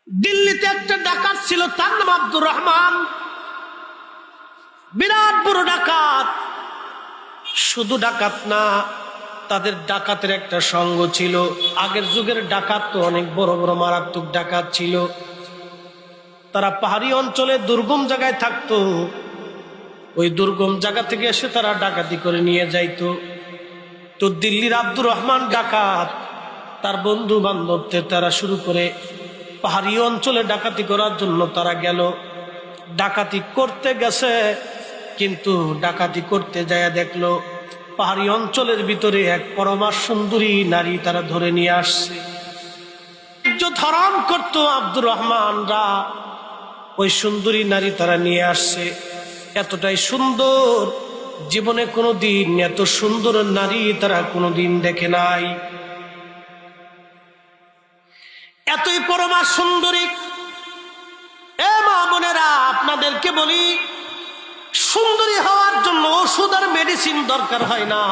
দিল্লিতে একটা ডাকাত ছিল, তার নাম আব্দুর রহমান। বিরাট বড় ডাকাত। শুধু ডাকাত না, তাদের ডাকাতের একটা সঙ্গ ছিল। আগের যুগের ডাকাত তো অনেক বড় বড় মারাত্মক ডাকাত ছিল। তারা পাহাড়ি অঞ্চলে দুর্গম জায়গায় থাকতো। ওই দুর্গম জায়গা থেকে এসে তারা ডাকাতি করে নিয়ে যাইতো। তো দিল্লির আব্দুর রহমান ডাকাত তার বন্ধু বান্ধবদের তারা শুরু করে পাহাড়ি অঞ্চলে ডাকাতি করার জন্য তারা গেল। ডাকাতি করতে গেছে, কিন্তু ডাকাতি করতে যায় দেখলো পাহাড়ি অঞ্চলের ভিতরে এক পরমা সুন্দরী নারী তারা ধরে নিয়ে আসছে। ইজ্জত হারাম করতো আব্দুর রহমানরা, ওই সুন্দরী নারী তারা নিয়ে আসছে। এতটাই সুন্দর, জীবনে কোনোদিন এত সুন্দর নারী তারা কোনোদিন দেখে নাই। এতই পরমা সুন্দরী। এ মা বোনেরা, আপনাদেরকে বলি, সুন্দরী হওয়ার জন্য ওষুধ আর মেডিসিন দরকার হয় না।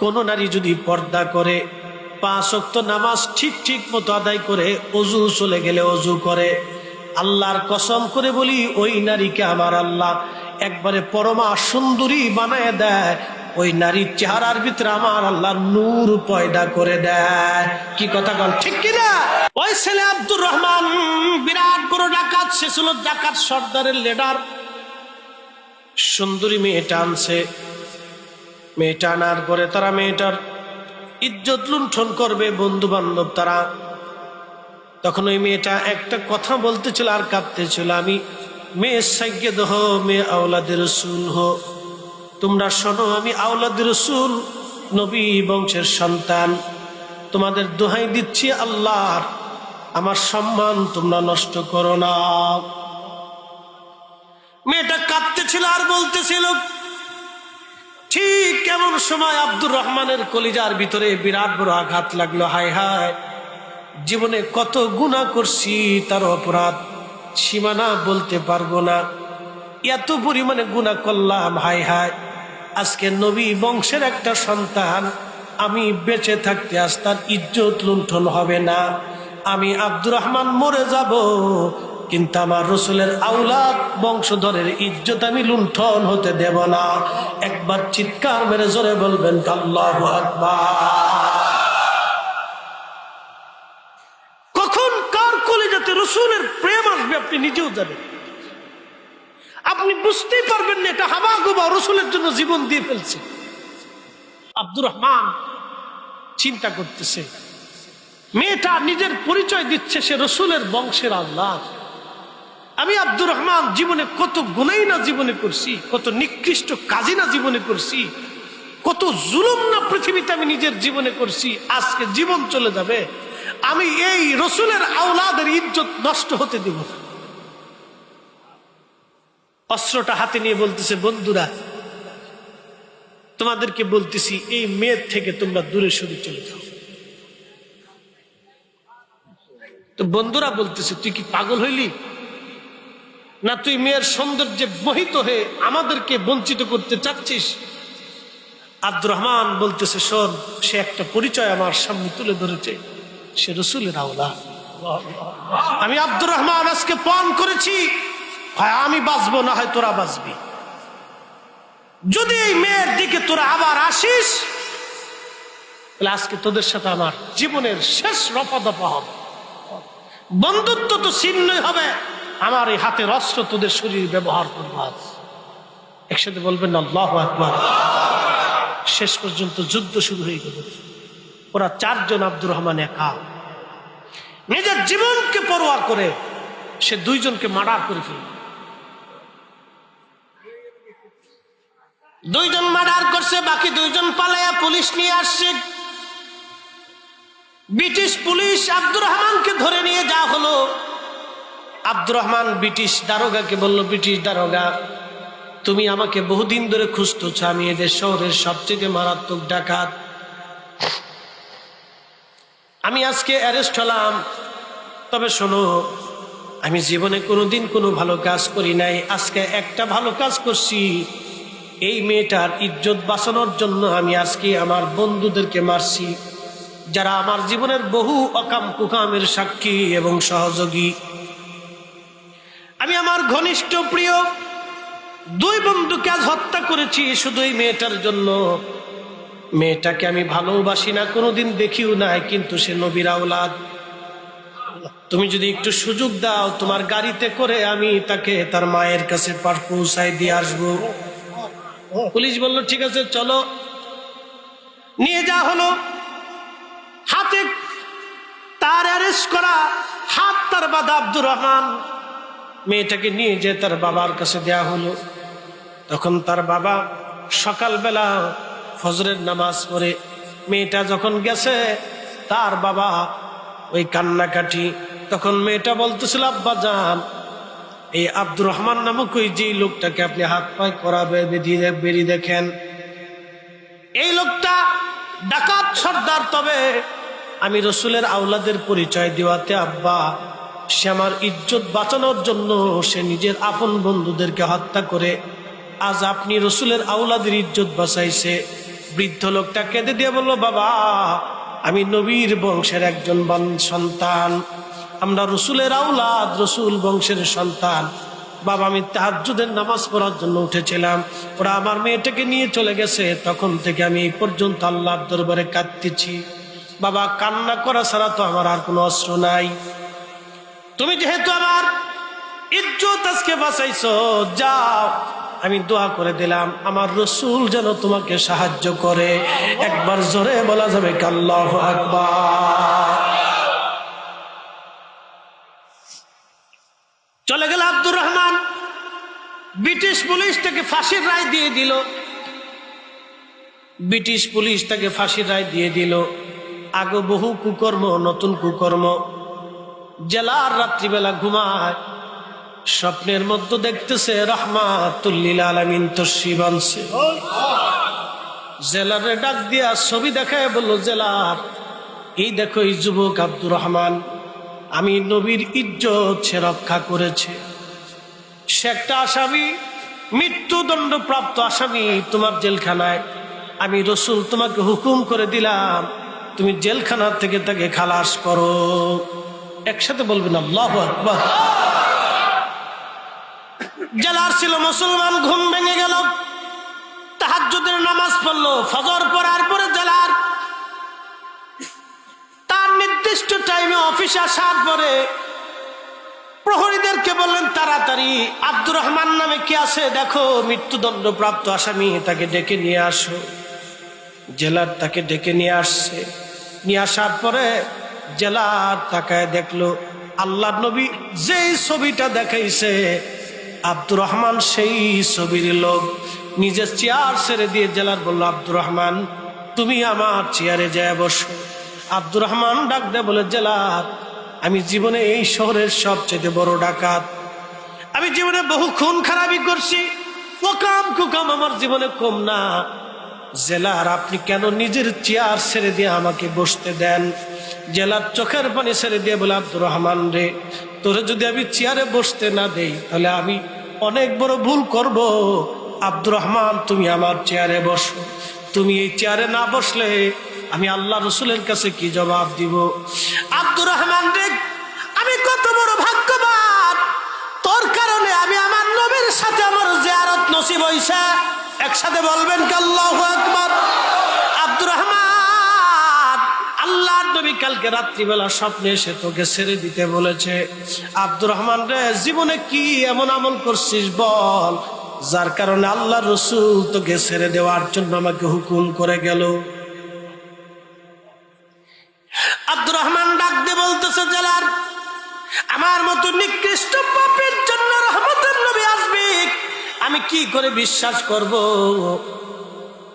কোন নারী যদি পর্দা করে, 5 ওয়াক্ত নামাজ ঠিক মতো আদায় করে, অজু চলে গেলে অজু করে, আল্লাহর কসম করে বলি, ওই নারীকে আমার আল্লাহ একবারে পরমা সুন্দরী বানায় দেয়। ওই নারীর চেহারার ভিতরে আমার আল্লাহ নূর পয়দা করে দেয়। কি কথা বল, ঠিক কিনা? ওই ছেলে আব্দুর রহমান বিরাট বড় ডাকাত, সে ছিল ডাকাত সর্দারের লিডার। সুন্দরী মেয়েটা আনছে। মেয়েটা আনার পরে তারা মেয়েটার ইজ্জত লুণ্ঠন করবে, বন্ধু বান্ধব তারা। তখন ওই মেয়েটা একটা কথা বলতেছিল আর কাঁদতেছিল, আমি মেয়ে সাইয়্যেদ হো, মেয়ে আওলাদে রসুল হো। তোমরা শোনো, আমি আওলাদে রসুল, নবী বংশের সন্তান। তোমাদের দোহাই দিচ্ছি আল্লাহর, আমার সম্মান তোমরা নষ্ট করো না। মেয়েটা কাঁদতেছিল আর বলতেছিল। ঠিক এমন সময় আব্দুর রহমানের কলিজার ভিতরে বিরাট বড় আঘাত লাগলো। হায় হায়, জীবনে কত গুনাহ করছি, তার অপরাধ সীমানা বলতে পারবো না। এত পরিমাণে গুনাহ করলাম। হায় হায়, আজকে নবী বংশের একটা সন্তান, আমি বেঁচে থাকতে আজ তার ইজ্জত লুণ্ঠন হবে না। আমি আব্দুর রহমান মরে যাব, কিন্তু আমার রসুলের আওলাদ বংশধরের ইজ্জত আমি লুণ্ঠন হতে দেব না। একবার চিৎকার মেরে জোরে বলবেন আল্লাহু আকবার। কখন কার কলিজাতে রসুলের প্রেম আসবে আপনি নিজেও জানেন। আপনি বুঝতেই পারবেন না, এটা হাবা গোবা রসুলের জন্য জীবন দিয়ে ফেলছে। আব্দুর রহমান চিন্তা করতেছে, মেয়েটা নিজের পরিচয় দিচ্ছে সে রসুলের বংশের আল্লাহ। আমি আব্দুর রহমান জীবনে কত গুনাহ না জীবনে করছি, কত নিকৃষ্ট কাজই না জীবনে করছি, কত জুলুম না পৃথিবীতে আমি নিজের জীবনে করছি। আজকে জীবন চলে যাবে, আমি এই রসুলের আওলাদের ইজ্জত নষ্ট হতে দেব না। অস্ত্রটা হাতে নিয়ে বলতেছে, বন্ধুরা তোমাদেরকে বলতেছি, এই মেয়ের থেকে তোমরা দূরে সরে চলে যাও। তো বন্ধুরা বলতেছে, তুই কি পাগল হইলি না? তুই মেয়ের সৌন্দর্যে মোহিত হয়ে আমাদেরকে বঞ্চিত করতে চাচ্ছিস? আব্দুর রহমান বলতেছে, শোন, সে একটা পরিচয় আমার সামনে তুলে ধরেছে, সে রসুলের আওলাদ। আমি আব্দুর রহমান আজকে পণ করেছি, হয় আমি বাঁচবো না হয় তোরা বাঁচবি। যদি এই মেয়ের দিকে তোরা আবার আসিস, তাহলে আজকে তোদের সাথে আমার জীবনের শেষ রফা দফা হবে। বন্ধুত্ব তো ছিন্নই হবে, আমার এই হাতের অস্ত্র তোদের শরীর ব্যবহার করবো। একসাথে বলবেন আল্লাহু আকবার। শেষ পর্যন্ত যুদ্ধ শুরু হয়ে গেল। ওরা 4 জন, আব্দুর রহমান একা। নিজের জীবনকে পরোয়া করে সে 2 জনকে মার্ডার করে ফেলল। 2 জন মার্ডার করছে, বাকি 2 জন পালায়া পুলিশ নিয়ে আসছে। ব্রিটিশ পুলিশ আব্দুর রহমানকে ধরে নিয়ে যাওয়া হলো। আব্দুর রহমান ব্রিটিশ দারোগাকে বলল, ব্রিটিশ দারোগা, তুমি আমাকে বহুদিন ধরে খুঁজতেছ, আমি এদের শহরের সবচেয়ে মারাত্মক ডাকাত, আমি আজকে অ্যারেস্ট হলাম। তবে শোনো, আমি জীবনে কোনোদিন কোনো ভালো কাজ করি নাই, আজকে একটা ভালো কাজ করছি। এই মেয়েটার ইজ্জত বাঁচানোর জন্য আমি আজকে আমার বন্ধুদেরকে মারছি। যারা আমার জীবনের বহু অকাম কুকামের সাক্ষী এবং সহযোগী। আমি আমার ঘনিষ্ঠ প্রিয় 2 বন্ধুকে আজ হত্যা করেছি শুধু এই মেয়েটার জন্য। মেয়েটাকে আমি ভালোবাসি না, কোনোদিন দেখিও নাই, কিন্তু সে নবীর আওলাদ। তুমি যদি একটু সুযোগ দাও, তোমার গাড়িতে করে আমি তাকে তার মায়ের কাছে পৌঁছায় দিয়ে আসবো। পুলিশ বলল ঠিক আছে চলো। নিয়ে যাওয়া হলো, হাতে তার অ্যারেস্ট করা, হাত তার বাঁধা আব্দুর রহমান। মেয়েটাকে নিয়ে যে তার বাবার কাছে দেয়া হলো। তখন তার বাবা সকালবেলা ফজরের নামাজ পড়ে মেয়েটা যখন গেছে, তার বাবা ওই কান্নাকাটি। তখন মেয়েটা বলতেছিল, আব্বা জান, এই আব্দুর রহমান নামক ওই যে লোকটাকে আপনি হাত পায়ে করাবে বেরিয়ে দেখেন, এই লোকটা ডাকাত সর্দার, তবে আমি রসুলের আওলাদের পরিচয় দেওয়াতে আব্বা সে আমার ইজ্জত বাঁচানোর জন্য সে নিজের আপন বন্ধুদেরকে হত্যা করে আজ আপনি রসুলের আওলাদের ইজ্জত বাঁচাইছে। বৃদ্ধ লোকটা কেঁদে দিয়ে বলল, বাবা আমি নবীর বংশের একজন সন্তান, আমরা রসুলের আওলাদ, রসুল বংশের সন্তান। বাবা আমি তাহাজ্জুদের নামাজ পড়ার জন্য উঠেছিলাম, ওরা আমার মেয়েটাকে নিয়ে চলে গেছে, তখন থেকে আমি এই পর্যন্ত আল্লাহর দরবারে কাঁদতেছি। বাবা কান্না করা ছাড়া তো আমার আর কোনো অস্ত্র নাই। তুমি যেহেতু আমার ইজ্জত আজকে বাঁচাইছো, যাও, আমি দোয়া করে দিলাম আমার রসুল যেন তোমাকে সাহায্য করে। একবার জোরে বলা যাবে কি আল্লাহু আকবার। চলে গেল আব্দুর রহমান। ব্রিটিশ পুলিশ তাকে ফাঁসির রায় দিয়ে দিল। ব্রিটিশ পুলিশ তাকে ফাঁসির রায় দিয়ে দিল। আগে বহু কুকর্ম, নতুন কুকর্ম। জেলার রাত্রিবেলা ঘুমায়, স্বপ্নের মধ্যে দেখতেছে রাহমাতুল লিল আলামিন তশরিফ আনছে। জেলারে ডাক দিয়া ছবি দেখায় বলল, জেলার এই দেখো এই যুবক আব্দুর রহমান, আমি নবীর ইজ্জত সে রক্ষা করেছে। সে একটা আসামি, মৃত্যুদণ্ড প্রাপ্ত আসামি তোমার জেলখানায়। আমি রসুল তোমাকে হুকুম করে দিলাম, তুমি জেলখানা থেকে তাকে খালাস করো। একসাথে বলবেন আল্লাহু আকবার। জেলার ছিল মুসলমান, ঘুম ভেঙে গেল, তাহাজ্জুদের নামাজ পড়লো। ফজর পড়ার পরে জেলার তার নির্দিষ্ট টাইমে অফিসে আসার পরে প্রহরীদেরকে বললেন, তাড়াতাড়ি আব্দুর রহমান নামে কে আছে দেখো, মৃত্যুদণ্ড প্রাপ্ত আসামি, তাকে ডেকে নিয়ে আসো। জেলার তাকে ডেকে নিয়ে আসছে। নিয়ে আসার পরে জেলার তাকায় দেখলো আল্লাহর নবী যেই ছবিটা দেখাইছে আব্দুর রহমান সেই ছবির লোক। নিজের চেয়ার ছেড়ে দিয়ে জেলার বলল, আব্দুর রহমান তুমি আমার চেয়ারে যায় বসো। আব্দুর রহমান ডাক দেয় বলে, জেলার আমি জীবনে এই শহরের সবচেয়ে বড় ডাকাত, আমি জীবনে বহু খুন খারাপি করছি, ওকাম কুকাম আমার জীবনে কম না। জেলার আপনি কেন নিজের চেয়ার ছেড়ে দিয়ে আমাকে বসতে দেন? জেলার চোখের পানি ছেড়ে দিয়ে বলে, আব্দুর রহমান রে, তোরে যদি আমি চেয়ারে বসতে না দেই তাহলে আমি অনেক বড় ভুল করব। আব্দুর রহমান তুমি আমার চেয়ারে বসো, তুমি এই চেয়ারে না বসলে আমি আল্লাহ রসুলের কাছে কি জবাব দিব? আব্দুর রহমান রে, আমি কত বড় ভাগ্যবান, তোর কারণে আমি আমার নবীর সাথে আমার জিয়ারত নসিব হইছে। একসাথে বলবেন কি আল্লাহু আকবার। আব্দুর রহমান, আল্লাহর নবী কালকে রাত্রিবেলা স্বপ্নে এসে তোকে ছেড়ে দিতে বলেছে। আব্দুর রহমান রে, জীবনে কি এমন আমল করছিস বল, যার কারণে আল্লাহ রসুল তোকে ছেড়ে দেওয়ার জন্য আমাকে হুকুম করে গেল? আব্দুর রহমান ডাক দিয়ে বলতেছে, জেলার আমার মতো নিকৃষ্ট পাপীর জন্য রহমতের নবী আসবে, আমি কি করে বিশ্বাস করব?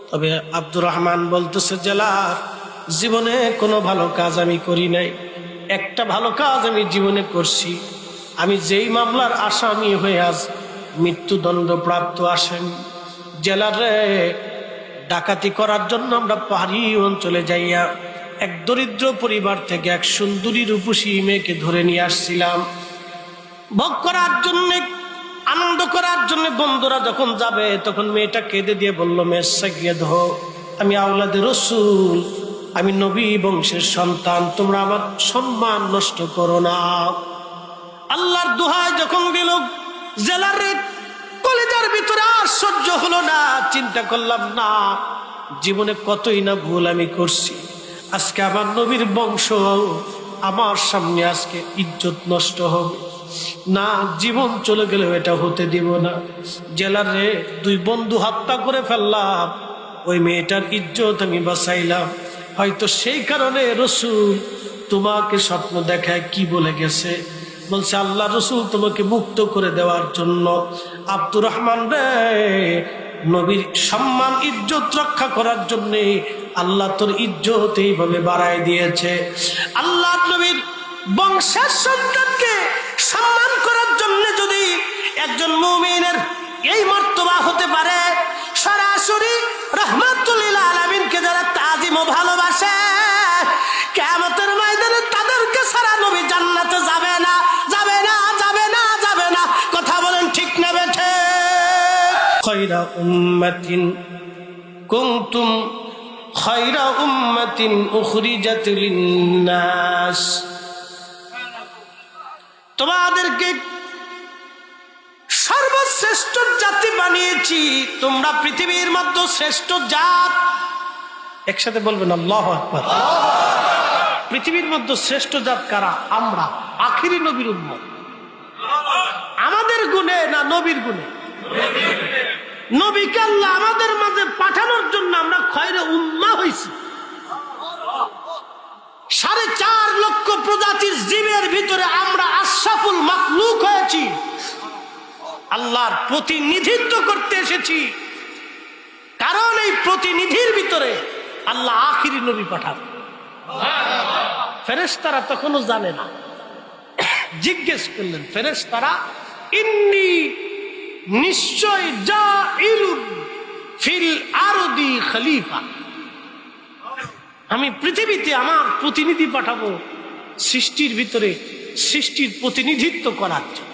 তবে আব্দুর রহমান বলতেছে, জেলার জীবনে কোনো ভালো কাজ আমি করি নাই, একটা ভালো কাজ আমি জীবনে করছি। আমি যেই মামলার আসামি হয়ে আজ মৃত্যুদণ্ড প্রাপ্ত আসামি। জেলারে ডাকাতি করার জন্য আমরা পাহাড়ি অঞ্চলে যাইয়া এক দরিদ্র পরিবার থেকে এক সুন্দরী রূপসী মেয়েকে ধরে নিয়ে আসছিলাম। ভোগ করার জন্য, আনন্দ করার জন্য বন্ধুরা যখন যাবে তখন মেয়েটা কেঁদে দিয়ে বলল, মেয়ের গিয়ে ধো, আমি আওলাদে রসুল, আমি নবী বংশের সন্তান, তোমরা আমার সম্মান নষ্ট করো না। আল্লাহর দোহাই যখন দিল, জেলার কলেজার ভিতরে আর সহ্য হলো না। চিন্তা করলাম, না, জীবনে কতই না ভুল আমি করছি, আজকে আমার নবীর বংশ আমার সামনে আজকে ইজ্জত নষ্ট হবে না, জীবন চলে গেলেও এটা হতে দিব না। জেলার রে, 2 বন্ধু হত্যা করে ফেললাম, ওই মেয়েটার ইজ্জত আমি বাঁচাইলাম। হয়তো সেই কারণে রসুল তোমাকে স্বপ্ন দেখায় কি বলে গেছে, বলছে আল্লাহ রসুল তোমাকে মুক্ত করে দেওয়ার জন্য। আব্দুর রহমান রে, নবীর সম্মান ইজ্জত রক্ষা করার জন্যে আল্লাহ তোর ইজ্জত এইভাবে বাড়ায় দিয়েছে। আল্লাহ নবীর বংশের সন্তানকে সম্মান করার জন্য যদি একজন মুমিনের এই মর্তবা হতে পারে, সরাসরি রাহমাতুল লিল আলামিনকে যারা তাজিম ও ভালোবাসে, কিয়ামতের ময়দানে তাদেরকে সারা নবী জান্নাতে যাবে না, যাবে না, যাবে না, যাবে না। কথা বলেন ঠিক না বেঠে? খায়রা উম্মাতিন কুনতুম খায়রা উম্মাতিন উখরিজাত লিন-নাস, তোমাদেরকে সর্বশ্রেষ্ঠ জাতি বানিয়েছি, তোমরা পৃথিবীর মধ্যে শ্রেষ্ঠ জাত। একসাথে বলবেন আল্লাহু আকবার। পৃথিবীর মধ্যে শ্রেষ্ঠ জাত কারা? আমরা, আখিরি নবীর উম্মত। আমাদের গুণে না নবীর গুণে? নবীকে আল্লাহ আমাদের মাঝে পাঠানোর জন্য আমরা খয়রে উম্মাহ হইছি। 4.5 লক্ষ প্রজাতির জীবের ভিতরে আমরা আশরাফুল মাখলুক হয়েছি। আল্লাহর প্রতিনিধিত্ব করতে এসেছি, কারণ এই প্রতিনিধির ভিতরে আল্লাহ আখিরি নবী পাঠান। ফেরেশতারা তখনও জানে না। জিজ্ঞেস করলেন ফেরেশতারা, ইন্নী নিশ্চয় জাইলুন ফিল আরদি খলিফা, আমি পৃথিবীতে আমার প্রতিনিধি পাঠাবো সৃষ্টির ভিতরে, সৃষ্টির প্রতিনিধিত্ব করার জন্য।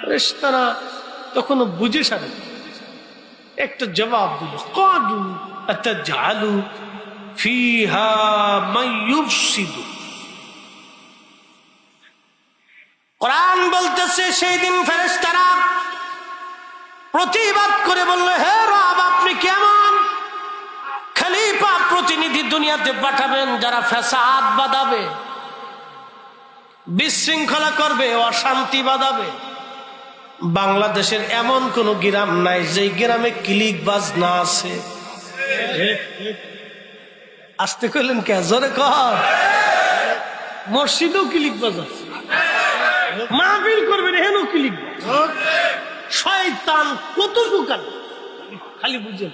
ফেরেশতারা তখনও বুঝে সারে একটা জবাব দিল, ক্বালু আতাজআলু ফিহা মান ইউফসিদু। কোরআন বলতেছে সেই দিন ফেরেশতারা প্রতিবাদ করে বলল, হে রব, আপনি কেমন খলিফা প্রতিনিধি দুনিয়াতে পাঠাবেন যারা ফ্যাসাদ বাঁধাবে, বিশৃঙ্খলা করবে, অশান্তি বাঁধাবে। বাংলাদেশের এমন কোন গ্রাম নাই যে গ্রামে ক্লিকবাজ না আছে। আসতে কইলেন কে? জোরে কর। মসজিদেও ক্লিকবাজ আছে, মাহফিল করবেন হেনও ক্লিকবাজ। শয়তান কত সুকাল, খালি বুঝেন।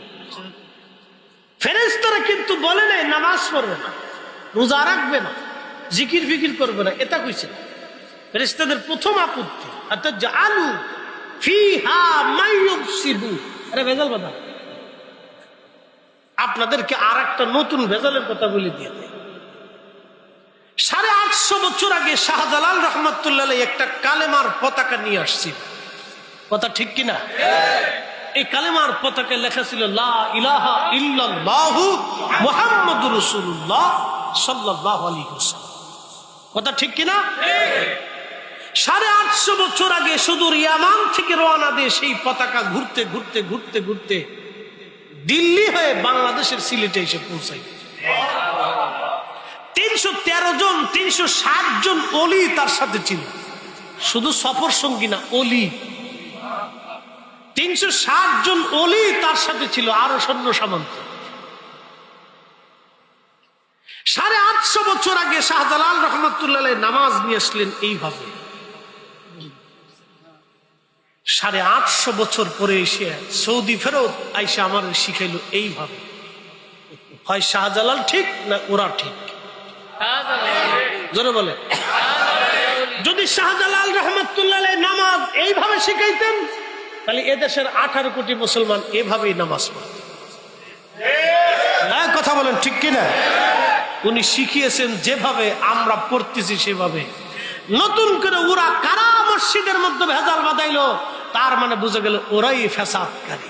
ফেরেশতারা কিন্তু বলে নাই নামাজ পড়বে না, রোজা রাখবে না, জিকির ফিকির করবে না, এটা কইছে। ফেরেশতাদের প্রথম আপত্তি, আতাজআলু ফিহা মান ইউফসিদু। আরে ভেজাল কথা। আপনাদেরকে আর একটা নতুন ভেজালের কথা বলে দিয়ে দেয়। 850 বছর আগে শাহজালাল রহমাতুল্লাহ আলাইহি একটা কালেমার পতাকা নিয়ে আসছিল। কথা ঠিক কিনা? এই কালেমার পতাকায় লেখা ছিল লা ইলাহা ইল্লাল্লাহু মুহাম্মাদুর রাসূলুল্লাহ সাল্লাল্লাহু আলাইহি ওয়াসাল্লাম। কথা ঠিক কিনা? 850 বছর আগে সুদূর ইয়ামান থেকে রওনা দিয়ে সেই পতাকা ঘুরতে ঘুরতে ঘুরতে ঘুরতে দিল্লি হয়ে বাংলাদেশের সিলেটে এসে পৌঁছায়। 313 জন 360 জন ওলি তার সাথে ছিল, শুধু সফর সঙ্গী না, ওলি। 360 জন ওলি তার সাথে ছিল, আরো সৈন্য সামন্ত। 850 বছর আগে শাহজালাল রহমাতুল্লাহ আলাইহি নামাজ নিয়ে আসলেন এইভাবে। 850 বছর পরে এসে সৌদি ফেরত আইসা আমার শিখাইল এইভাবে। হয় শাহজালাল ঠিক না ওরা ঠিক? জোরে বলে। যদি শাহজালাল রহমাতুল্লাহ আলাইহি নামাজ এইভাবে শিখাইতেন, তাহলে এদেশের 18 কোটি মুসলমান এভাবেই নামাজ পড়ত। হ্যাঁ, কথা বলেন ঠিক কিনা? উনি শিখিয়েছেন যেভাবে, আমরা পড়তেছি সেভাবে। নতুন করে ওরা কারা মসজিদের মধ্যে ভেজাল বাঁধাইলো, তার মানে বুঝে গেল ওরাই ফ্যাসাদকারী।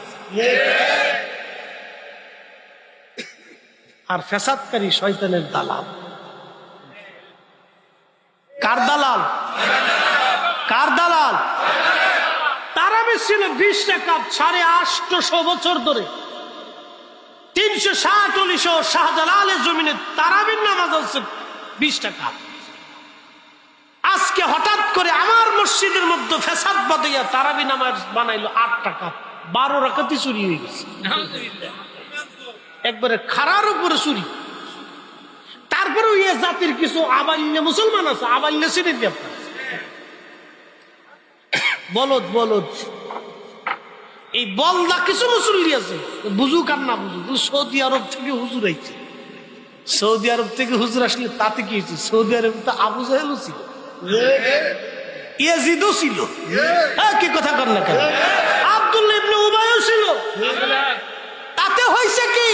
আর ফ্যাসাদকারী শয়তানের দালাল। কার দালাল? কার দালাল? তারাবি ছিল 20 রাকাত 850 বছর ধরে, 360 শাহজালালের জমিনে তারাবির নামাজ হচ্ছে 20 রাকাত। আজকে হঠাৎ করে আমার মসজিদের মধ্যে ফ্যাসাদ বাঁধাইয়া তারাবি নামাজ বানাইলো 8 টাকা, 12 রাকাতই চুরি হয়ে গেছে। একবারে খাড়ার উপরে চুরি। তারপরে ওই জাতির কিছু আবাল্য মুসলমান আছে, আবাল্য শ্রেণীর ব্যাপার, বলদ বলদ, এই বলদা কিছু মুসল্লি আছে, বুঝুক আর না বুঝুক, সৌদি আরব থেকে হুজুর আইছে। সৌদি আরব থেকে হুজুর আসলে তাতে কি হয়েছে? সৌদি আরব তো আবু জাহেলও ছিল, ইয়াজিদও ছিল, কি কথা কর না কেন, আব্দুল্লাহ ইবনে উবাইও ছিল। তাতে হয়েছে কি?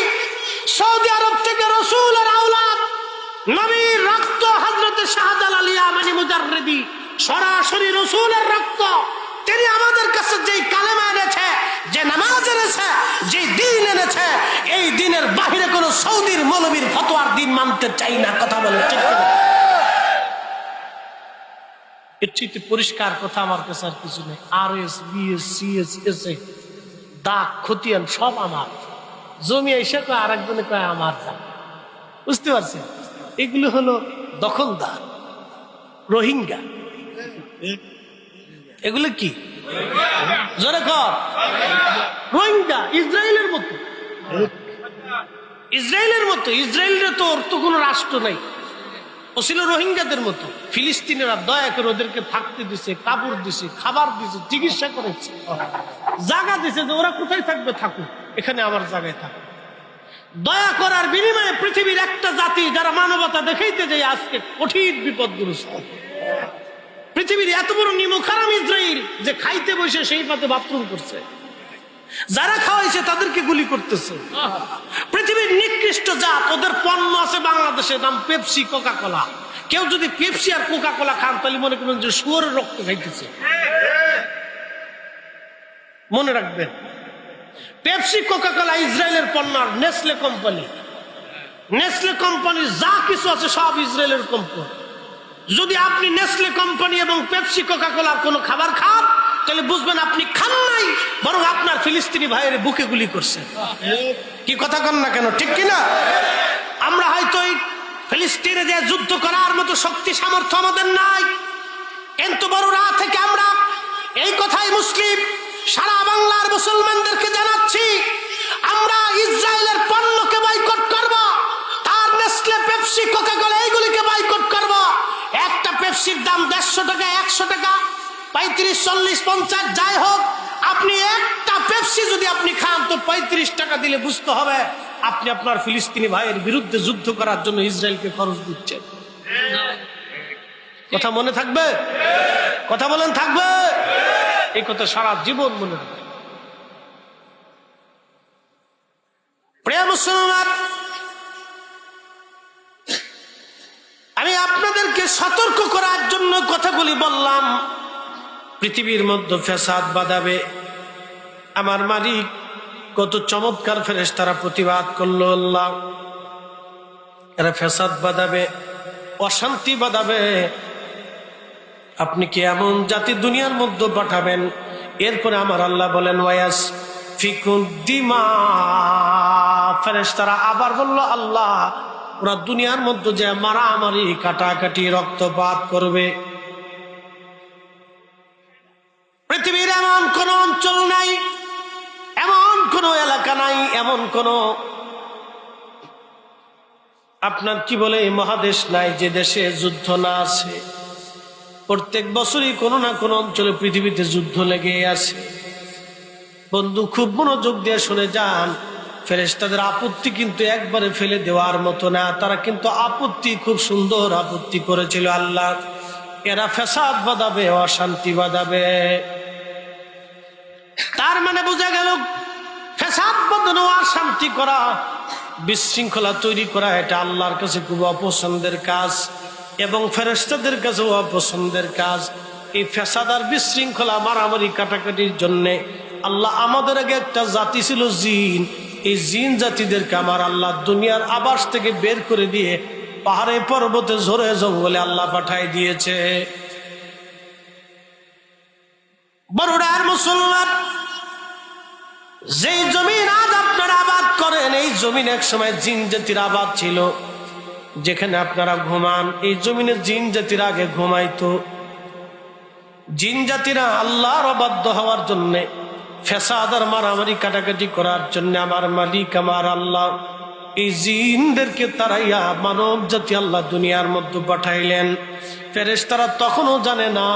সৌদি আরব থেকে রাসূলের আওলাদ নবীর রক্ত, হযরতে শাহজালাল ইয়ামানি মুজাররিদি, সরাসরি রাসূলের রক্ত। তিনি আমাদের কাছে যেই কালেমা এনেছে, যে নামাজ এনেছে, যে দিন এনেছে, এই দিনের বাহিরে কোন সৌদির মৌলবীর ফতোয়ার দিন মানতে চাই না। কথা বলে ঠিক না? এর চেয়ে পরিষ্কার কথা আমার কাছে আর কিছু নেই। RS, BS, CS, SA, দাগ খতিয়ান সব আমার। জমি এসে কয়, আর একজনে কয় আমার দাগ। বুঝতে পারছেন? এগুলো হলো দখলদার, রোহিঙ্গা। এগুলো কি? জোরে কর। রোহিঙ্গা ইসরায়েলের মতো, ইসরায়েলের মতো। ইসরায়েলের তো কোনো রাষ্ট্র নাই, ও ছিল রোহিঙ্গাদের মতো। ফিলিস্তিনিরা দয়া করে ওদেরকে থাকতে দিছে, কাপড় দিছে, খাবার দিছে, চিকিৎসা করেছে, জায়গা দিছে, যে ওরা কোথায় থাকবে থাকুক, এখানে আমার জায়গায় থাকুক। দয়া করার বিনিময়ে পৃথিবীর একটা জাতি যারা মানবতা দেখাইতে যায় আজকে কঠিন বিপদগ্রস্ত। পৃথিবীর এত বড় নিমুখারাম ইসরায়েল যে খাইতে বসে সেই পাতে বাথরুম করছে, যারা খাওয়াইছে তাদেরকে গুলি করতেছে। পৃথিবীর নিকৃষ্ট জাত, ওদের পণ্য আছে বাংলাদেশে, নাম পেপসি, কোকা কোলা। কেউ যদি পেপসি আর কোকা কোলা খান তাহলে মনে করবেন যে শুয়োরের রক্ত খাইতেছে। মনে রাখবেন, পেপসি, কোকা কোলা ইসরায়েলের পণ্য। আর নেসলে কোম্পানি, নেসলে কোম্পানি যা কিছু আছে সব ইসরায়েলের কোম্পানি। যদি আপনি নেসলে কোম্পানি এবং পেপসি, কোকা কোলার কোনো খাবার খান তাহলে বুঝবেন আপনি খান নাই, বরং আপনার ফিলিস্তিনি ভাইয়ের বুকে গুলি করছে। কি কথা কন না কেন? ঠিক কিনা? আমরা হয়তো এই ফিলিস্তিনে যে যুদ্ধ করার মতো শক্তি সামর্থ্য আমাদের নাই, কিন্তু বড় রাত থেকে আমরা এই কথাই মুসলিম সারা বাংলার মুসলমানদেরকে জানাচ্ছি, আমরা ইসরায়েলের পণ্যকে বয়কট করব, তার নেসলে, পেপসি, কোকা কোলা এইগুলিকে বয়কট করব। একটা পেপসির দাম 150 টাকা, 100 টাকা, 35, 40, 50 যাই হোক, আপনি একটা পেপসি যদি আপনি খান তো 35 টাকা দিলে বুঝতে হবে আপনি আপনার ফিলিস্তিনি ভাইয়ের বিরুদ্ধে যুদ্ধ করার জন্য ইসরায়েলকে খরচ দিচ্ছেন। কথা মনে থাকবে? কথা বলেন থাকবে? এই কথা সারা জীবন মনে রাখবে। প্রিয় মুসলমান, আমি আপনাদেরকে সতর্ক করার জন্য কথাগুলি বললাম। পৃথিবীর মধ্যে ফ্যাসাদ বাঁধাবে, আমার মালিক কত চমৎকার ফেরেশতারা প্রতিবাদ করলো। আল্লাহ এরা ফ্যাসাদ বাঁধাবে, অশান্তি বাঁধাবে। আপনি কি এমন জাতি দুনিয়ার মধ্যে পাঠাবেন? এরপরে আমার আল্লাহ বলেন ওয়াস ফিকুদ্দিমা, ফেরেশতারা আবার বলল আল্লাহ ওরা দুনিয়ার মধ্যে যে মারামারি, কাটাকাটি, রক্তপাত করবে। পৃথিবীর এমন কোন অঞ্চল নাই, এমন কোন এলাকা নাই, এমন কোন আপনার কি বলে মহাদেশ নাই যে দেশে যুদ্ধ না আছে। প্রত্যেক বছরই কোনো না কোনো অঞ্চলে পৃথিবীতে যুদ্ধ লেগে আছে। বন্ধু, খুব মনোযোগ দিয়ে শুনে যান, ফেরেশতাদের আপত্তি কিন্তু একবারে ফেলে দেওয়ার মতো না। তারা কিন্তু আপত্তি, খুব সুন্দর আপত্তি করেছিল। আল্লাহ এরা ফ্যাসাদ বাঁধাবে, অশান্তি বাঁধাবে। তার মানে বোঝা গেল ফ্যাসাদ বাঁধানো, অশান্তি করা, বিশৃঙ্খলা তৈরি করা এটা আল্লাহর কাছে খুব অপছন্দের কাজ এবং ফেরেশতাদের কাছেও অপছন্দের কাজ। এই ফ্যাসাদ আর বিশৃঙ্খলা, মারামারি, কাটাকাটির জন্য আল্লাহ আমাদের আগে একটা জাতি ছিল জিন, এই জিন জাতিদেরকে আমার আল্লাহ দুনিয়ার আবাস থেকে বের করে দিয়ে পাহাড়ে পর্বতে ঝরে জঙ্গলে আল্লাহ পাঠাই দিয়েছে। বরুড়ার মুসলমান, যেই জমিন আজ আপনারা আবাদ করেন, এই জমিন এক সময় জিন জাতির আবাদ ছিল। যেখানে আপনারা ঘুমান, এই জমিনে জিন জাতির আগে ঘুমাইতো। জিন জাতিরা আল্লাহর অবাধ্য হওয়ার জন্য, ফেসাদ আর মারামারি কাটাকাটি করার জন্য আমার মালিক আমার আল্লাহ এই জিনদেরকে তারাইয়া মানব জাতি আল্লাহ দুনিয়ার মধ্যে পাঠাইলেন। ফেরেশতারা তখনও জানে না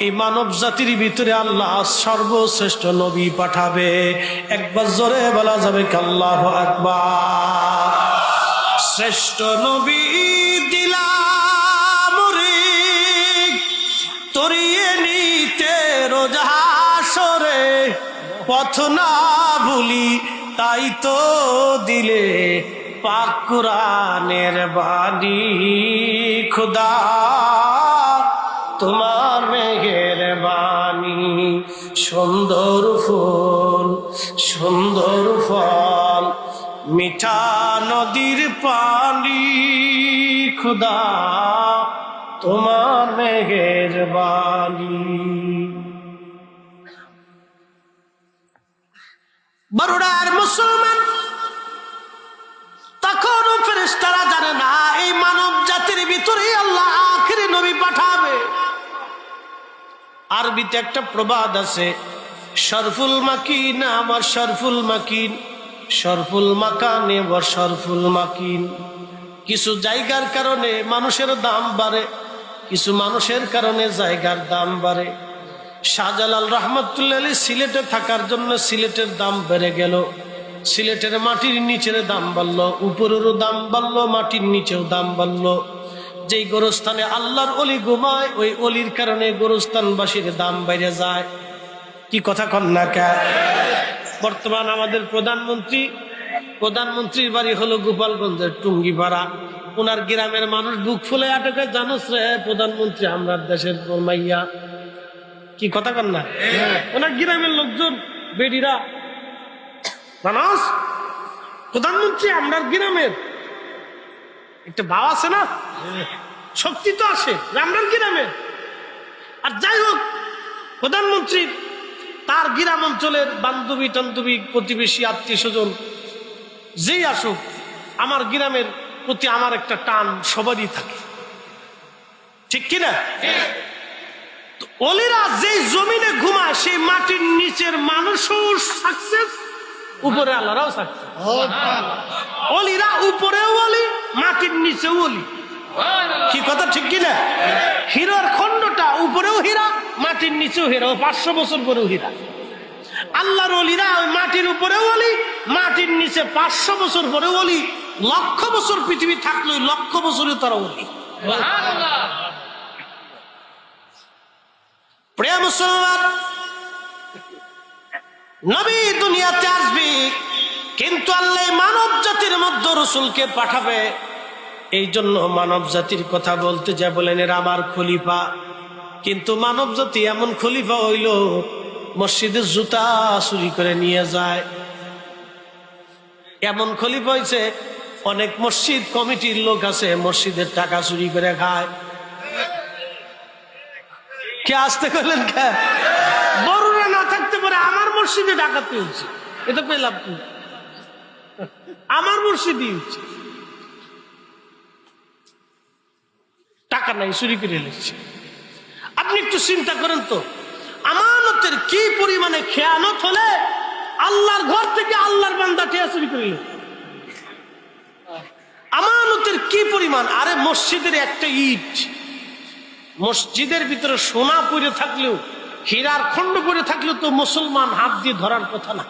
এই মানব জাতির ভিতরে আল্লাহ সর্বশ্রেষ্ঠ নবী পাঠাবে। একবার জোরে বলা যাবে কি আল্লাহু আকবার। শ্রেষ্ঠ নবী দিলাম রে তরিয়ে নিতে রোজ হাসরে, পথ না ভুলি তাই তো দিলে পাক কুরআনের বাণী। খুদা তোমার মেহেরবানি, সুন্দর ফুল সুন্দর ফল মিঠা নদীর পানি। খুদা তোমার মেহেরবানি। বরুড়ার মুসলমান, তখনও ফেরেশতারা জানে না এই মানব জাতির ভিতরে আল্লাহ আখিরি নবী পাঠাবে। আরবিতে একটা প্রবাদ আছে, শরফুল মাকিন আমার শরফুল মাকিন, শরফুল মাকানে ওয়া শরফুল মাকিন। কিছু জায়গার কারণে মানুষের দাম বাড়ে, কিছু মানুষের কারণে জায়গার দাম বাড়ে। শাহজালাল রহমতুল্লাহ আলাইহি সিলেটে থাকার জন্য সিলেটের দাম বেড়ে গেল। সিলেটের মাটির নিচের দাম বাড়লো, উপরেরও দাম বাড়লো, মাটির নিচেও দাম বাড়লো। যেই গোরস্থানে আল্লাহর অলি ঘুমায়, ওই অলির কারণে গোরস্থানবাসীর দাম বেড়ে যায়। কি কথা কন না কে? বর্তমান আমাদের প্রধানমন্ত্রীর বাড়ি হলো গোপালগঞ্জের টুঙ্গিপাড়া। ওনার গ্রামের মানুষ বুক ফুলে আটকে, জানোস রে প্রধানমন্ত্রী আমরা দেশের মাইয়া। কি কথা কন না? ওনার গ্রামের লোকজন বেডিরা, মানুষ প্রধানমন্ত্রী আমরা গ্রামের একটা ভাব আছে না, শক্তি তো আসে আমরা গ্রামের। আর যাই হোক, প্রধানমন্ত্রী তার গ্রাম অঞ্চলের বান্ধবী টান্ধবী প্রতিবেশী আত্মীয় স্বজন যেই আসুক, আমার গ্রামের প্রতি আমার একটা টান সবারই থাকে, ঠিক কিনা? অলিরা যেই জমিনে ঘুমায় সেই মাটির নিচের মানুষও সাকসেস, উপরে আল্লাহরাও সাকসেস। অলিরা উপরেও অলি, মাটির নিচেও অলি। কি কথা ঠিক কিনা? হীরার খণ্ডটা উপরেও হীরা, মাটির নিচেও হীরা, 500 বছর পরেও হীরা। আল্লাহর অলিরা মাটির উপরেও অলি, মাটির নিচে 500 বছর পরেও অলি। 1,00,000 বছর পৃথিবী থাকলে 1,00,000 বছরে তারা অলি। প্রিয় মুসলমান, নবী দুনিয়াতে আসবে, কিন্তু আল্লাহ মানব জাতির মধ্যে রসুলকে পাঠাবে। এই জন্য মানব জাতির কথা বলতে যা বলেন এরা আমার খলিফা। কিন্তু মানব জাতি এমন খলিফা হইল, মসজিদের জুতা চুরি করে নিয়ে যায়। এমন খলিফা হয়েছে, অনেক মসজিদ কমিটির লোক আছে মসজিদের টাকা চুরি করে খায়। কে আসতে করলেন? বড়রা না থাকতে পারে আমার মসজিদে ডাকাতি হচ্ছে, এটা পেলাম আমার মসজিদই হচ্ছে, টাকা নাই চুরি করে নিচ্ছে। আপনি একটু চিন্তা করেন তো, আমানতের কি পরিমাণে খেয়ানত হলে আল্লাহর ঘর থেকে আল্লাহর বান্দা টিয়া চুরি করে নিল। আমানতের কি পরিমাণ! আরে মসজিদের একটা ইট, মসজিদের ভিতরে সোনা পড়ে থাকলেও, হীরার খণ্ড পড়ে থাকলেও তো মুসলমান হাত দিয়ে ধরার কথা না।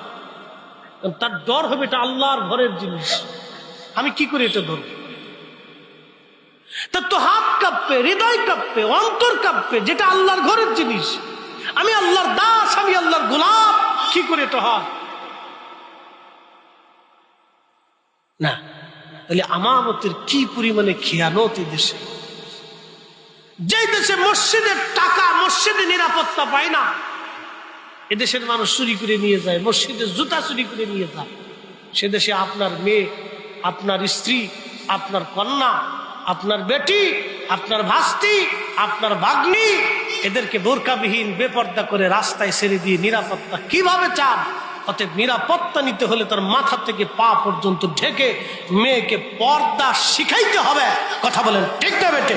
তার ডর হবে এটা আল্লাহর ঘরের জিনিস, আমি কি করে এটা ধরব? তার তো হাত কাঁপবে, হৃদয় কাঁপবে, অন্তর কাঁপবে, যেটা আল্লাহর ঘরের জিনিস। আমি আল্লাহর দাস, আমি আল্লাহর গোলাম, কি করে এটা হয় না? তাহলে আমানতের কি পরিমাণে খেয়ানত এই দেশে। যে দেশে মসজিদের টাকা, মসজিদে নিরাপত্তা পায় না, এদেশের মানুষ চুরি করে নিয়ে যায়, মসজিদের জুতা চুরি করে নিয়ে যায়। সে দেশে আপনার মেয়ে, আপনার স্ত্রী, আপনার কন্যা, আপনার বেটি, আপনার ভাস্তি, আপনার ভাগ্নি, এদেরকে বোরকাবিহীন বেপর্দা করে রাস্তায় ছেড়ে দিয়ে নিরাপত্তা কিভাবে চান? অতএব নিরাপত্তা নিতে হলে তার মাথা থেকে পা পর্যন্ত ঢেকে মেয়েকে পর্দা শিখাইতে হবে। কথা বলেন ঠিক না বেটে?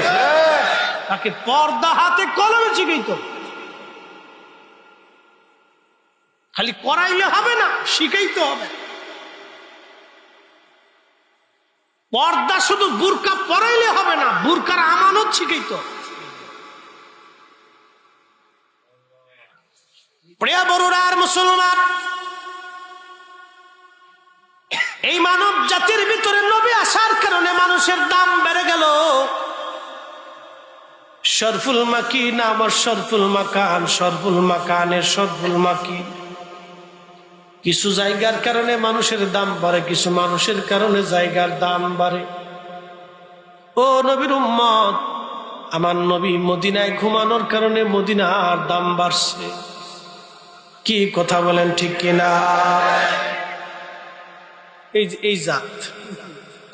তাকে পর্দা হাতে কলমে শিখাইতে হবে। খালি করাইলে হবে না, শিখাইতে হবে। পর্দা শুধু বুরকা পরাইলে হবে না, বুরকার আমানত শিখাইতে হবে। প্রিয় বড়রা আর মুসলমান, এই মানব জাতির ভিতরে নবী আসার কারণে মানুষের দাম বেড়ে গেল। শরফুল মাকিন আমার শরফুল মাকান, শরফুল মাকানের শরফুল মাকিন। কিছু জায়গার কারণে মানুষের দাম বাড়ে, কিছু মানুষের কারণে জায়গার দাম বাড়ে। ও নবীর উম্মত, আমার নবী মদিনায় ঘুমানোর কারণে মদিনার দাম বাড়ছে। কি কথা বলেন ঠিক কিনা? এই জাত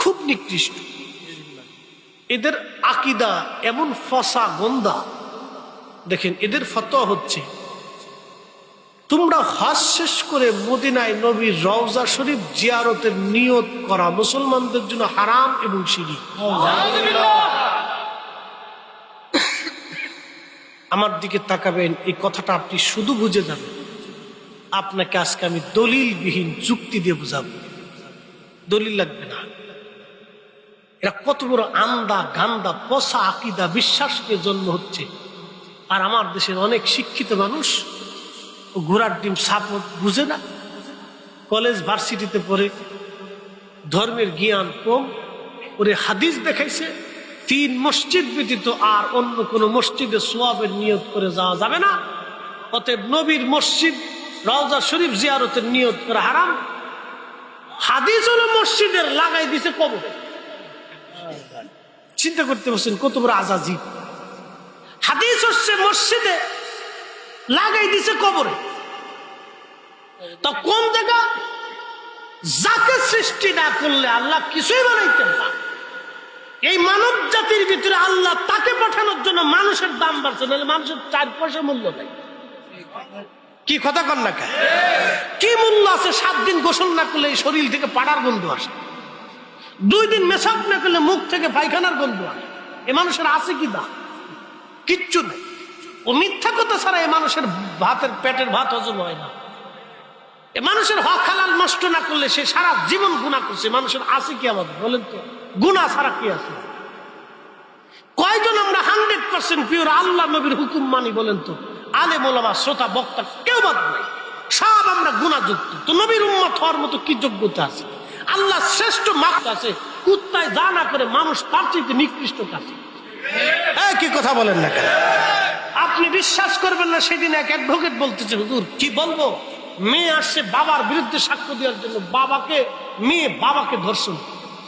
খুব নিকৃষ্ট, এদের আকীদা এমন ফসা গন্দা। দেখেন এদের ফতোয়া হচ্ছে, তোমরা হজ শেষ করে মদিনায় নবীর রওজা শরীফ জিয়ারতের নিয়ত করা মুসলমানদের জন্য হারাম এবং শিরক। আমার দিকে তাকাবেন, এই কথাটা আপনি শুধু বুঝে যাবেন। আপনাকে আজকে আমি দলিলবিহীন যুক্তি দিয়ে বুঝাবো, দলিল লাগবে না। এরা কত বড় আন্দা গান্দা পচা আকীদা বিশ্বাসকে জন্ম হচ্ছে। আর আমার দেশের অনেক শিক্ষিত মানুষ ঘোড়ার ডিম সাপ বুঝে না, কলেজ ভার্সিটিতে পড়ে, ধর্মের জ্ঞান কম, ওরে হাদিস দেখাইছে 3 মসজিদ ব্যতীত আর অন্য কোন মসজিদে সোয়াবের নিয়ত করে যাওয়া যাবে না। অতএব নবীর মসজিদ রওজা শরীফ জিয়ারতের নিয়ত করা হারাম। হাদিস হলো মসজিদের, লাগাই দিছে কবর। চিন্তা করতে পারছেন কত বড় আজাজি? হাদিস হচ্ছে মসজিদে, লাগাই দিছে কবরে। তো কোন জায়গা? যাকে সৃষ্টি না করলে আল্লাহ কিছুই বানাইতেন না। এই মানব জাতির ভিতরে আল্লাহ তাকে পাঠানোর জন্য মানুষের দাম বাড়ছে, নাহলে মানুষের 4 পয়সা মূল্য নাই। কি কথা কন না? কি মূল্য আছে? 7 দিন গোসল না করলে এই শরীর থেকে পাড়ার গন্ধ আসে, 2 দিন মেশাক না করলে মুখ থেকে পায়খানার গন্ধ আসে। এ মানুষের আছে কি দাম? কিচ্ছু নেই। ও মিথ্যা কথা ছাড়া এ মানুষের ভাতের পেটের ভাত হজম হয় না। এ মানুষের হক হালাল নষ্ট না করলে সে সারা জীবন গুনাহ করছে। মানুষের আছে কি আমাদের বলেন তো? গুনাহ ছাড়া কি আছে? কয়জন আমরা 100% পিওর আল্লাহ নবীর হুকুম মানি বলেন তো? আলেম ওলামা শ্রোতা বক্তা কেউ বাদ নাই, সব আমরা গুনাহযুক্ত। তো নবীর উম্মত হওয়ার মতো কি যোগ্যতা আছে? আল্লাহ শ্রেষ্ঠ মাপ আছে, কুত্তায় যা না করে মানুষ তার চেয়ে নিকৃষ্ট কাছে। কি কথা বলেন না কেন? আপনি বিশ্বাস করবেন না, সেদিন এক অ্যাডভোকেট বলতেছে, হুজুর কি বলবো, মেয়ে আসছে বাবার বিরুদ্ধে সাক্ষ্য দেওয়ার জন্য, মেয়ে বাবাকে ধর্ষণ।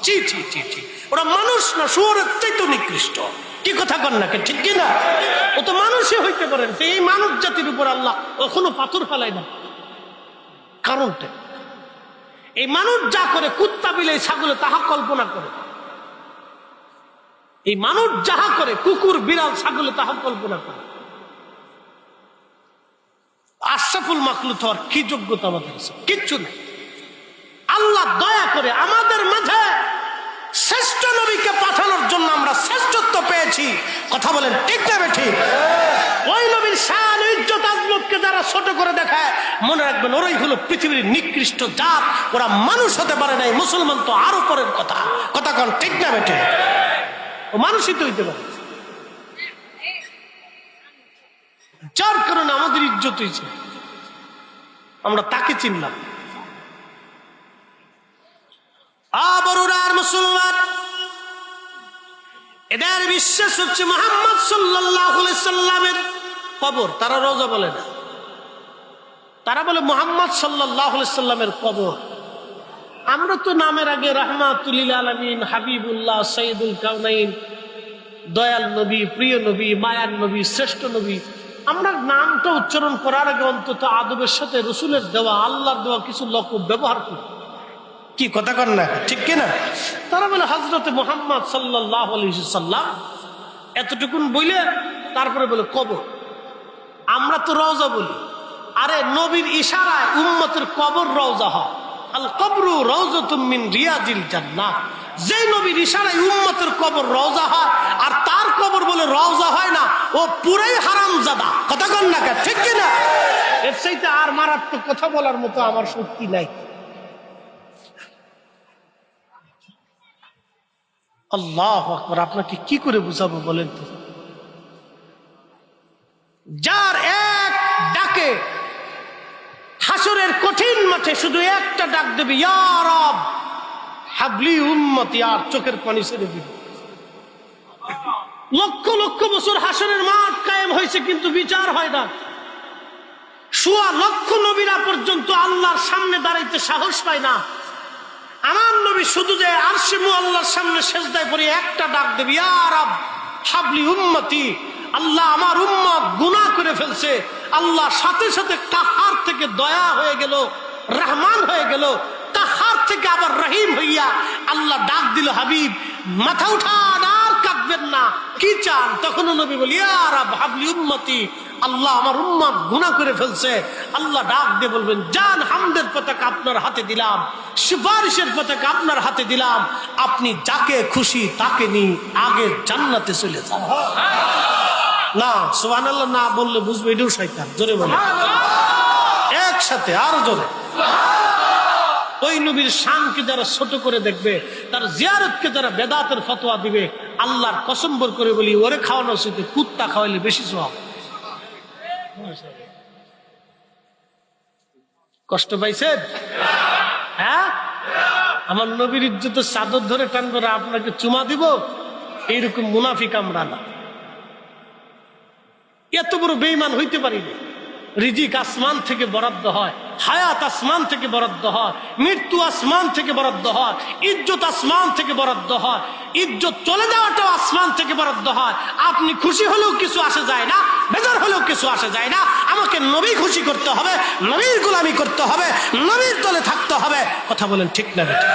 ছি ছি ছি ছি, ওরা মানুষ না, শুয়োরের চাইতে নিকৃষ্ট। কি কথা কন না, ঠিক কিনা? ও তো মানুষই হইতে পারেন। এই মানুষ জাতির উপর আল্লাহ কখনো পাথর ফেলায় না। কারণটা, এই মানুষ যা করে কুত্তা বিলাই ছাগলে তাহা কল্পনা করে। এই মানুষ যাহা করে কুকুর বিড়াল ছাগলে তাহা কল্পনা করে। আশরাফুল মাখলুক হওয়ার কি যোগ্যতা আমাদের আছে? কিচ্ছু নেই। আল্লাহ দয়া করে আমাদের মাঝে শ্রেষ্ঠ নবীকে পাঠানোর জন্য আমরা শ্রেষ্ঠত্ব পেয়েছি। কথা বলেন ঠিক না ঠিক? ওই নবীর শান ইজ্জত আজমতকে যারা ছোট করে দেখায়, মনে রাখবেন ওরাই হলো পৃথিবীর নিকৃষ্ট জাত। ওরা মানুষ হতে পারে নাই, মুসলমান তো আরো পরের কথা। কথা কন ঠিক না বেঠে? ও মানুষই তো হইতে পারে, যার কারণে আমাদের ইজ্জত হয়েছে, আমরা তাকে চিনলাম। আবরুরার মুসলমান, এদের বিশ্বাস হচ্ছে মুহাম্মদ সাল্লাল্লাহু আলাইহি সাল্লামের কবর। তারা রওজা বলে না, তারা বলে মুহাম্মদ সাল্লাল্লাহু আলাইহি সাল্লামের কবর। আমরা তো নামের আগে রাহমাতুল লিল আলামিন, হাবিবুল্লাহ, সাইয়্যিদুল কাউনাইন, দয়াল নবী, প্রিয় নবী, মায়ার নবী, শ্রেষ্ঠ নবী, আমরা নামটা উচ্চারণ করার আগে অন্তত আদবের সাথে রসুলের দেওয়া, আল্লাহর দেওয়া কিছু লকব ব্যবহার করি। কি কথা কন না, ঠিক কিনা? তারা বলে হযরতে মুহাম্মদ সাল্লাল্লাহু আলাইহি সাল্লাম এতটুকুন বলে তারপরে বলে কবর। আমরা তো রওজা বলি, আরে নবীর ইশারায় উম্মতের কবর রওজা হয়। আল কবরু রাউযাতুম মিন রিয়াজিল জান্নাহ। যে নবীর ইশারায় উম্মতের কবর রওজা হয় আর তার কবর বলে রওজা হয় না, ও পুরাই হারামজাদা। কথা কন না, ঠিক কিনা? এর চাইতে আর মারাত্মক কথা বলার মতো আমার শক্তি নাই। আল্লাহু আকবার। আপনাকে কি করে বুঝাবো বলেন তো? যার এক ডাকে হাসরের কঠিন মাঠে শুধু একটা ডাক দেবে, ইয়া রব হাবলি উম্মতি, আর চোখের পানি ছেড়ে দিবে। লক্ষ লক্ষ বছর হাসরের মাঠ কায়েম হয়েছে, কিন্তু বিচার হয় না। সোয়া লক্ষ নবীরা পর্যন্ত আল্লাহর সামনে দাঁড়াইতে সাহস পায় না। আমার নবী শুধু যে আরশে মুআল্লার সামনে সেজদায় পড়ে একটা ডাক দেবে, ইয়া রব হাবলি উম্মতি, আল্লাহ আমার উম্মত গুনাহ করে ফেলছে। আল্লাহ সাথে সাথে কাহার থেকে দয়া হয়ে গেল, রহমান হয়ে গেল, কাহার থেকে আবার রহিম হইয়া আল্লাহ ডাক দিল, হাবিব মাথা উঠান, আর কাঁদবেন না, কি চান? তখন নবী বলি, ইয়া রব হাবলি উম্মতি, আল্লাহ আমার উম্মত গুনাহ করে ফেলছে। আল্লাহ ডাক দিয়ে বলবেন, জান হামদের পতাকা আপনার হাতে দিলাম, সুপারিশের পতাকা আপনার হাতে দিলাম, আপনি যাকে খুশি তাকে নিয়ে আগে জান্নাতে চলে যান। না সুবহানাল্লাহ না বললে বুঝবে এটাও শয়তান। জোরে বলে একসাথে, আরো জোরে। ওই নবীর শানকে যারা ছোট করে দেখবে, তার জিয়ারতকে যারা বেদাতের ফতোয়া দিবে, আল্লাহর কসম বর করে বলি, ওরে খাওয়ানো উচিত, কুত্তা খাওয়াইলে বেশি সওয়াব। কষ্ট পাইছেন? হ্যাঁ, আমার নবীর ইজ্জতের চাদর ধরে টানবে, আপনাকে চুমা দিব, এইরকম মুনাফিক আমরা না। এত বড় বেঈমান হইতে পারিনি। রিজিক আসমান থেকে বরাদ্দ হয়, হায়াত আসমান থেকে বরাদ্দ হয়, মৃত্যু আসমান থেকে বরাদ্দ হয়, ইজ্জত আসমান থেকে বরাদ্দ হয়, ইজ্জত চলে যাওয়াটাও আসমান থেকে বরাদ্দ হয়। আপনি খুশি হলেও কিছু আসে যায় না, বেজার হলেও কিছু আসে যায় না। আমাকে নবী খুশি করতে হবে, নবীর গোলামি করতে হবে, নবীর তলে থাকতে হবে। কথা বলেন ঠিক না বেটা?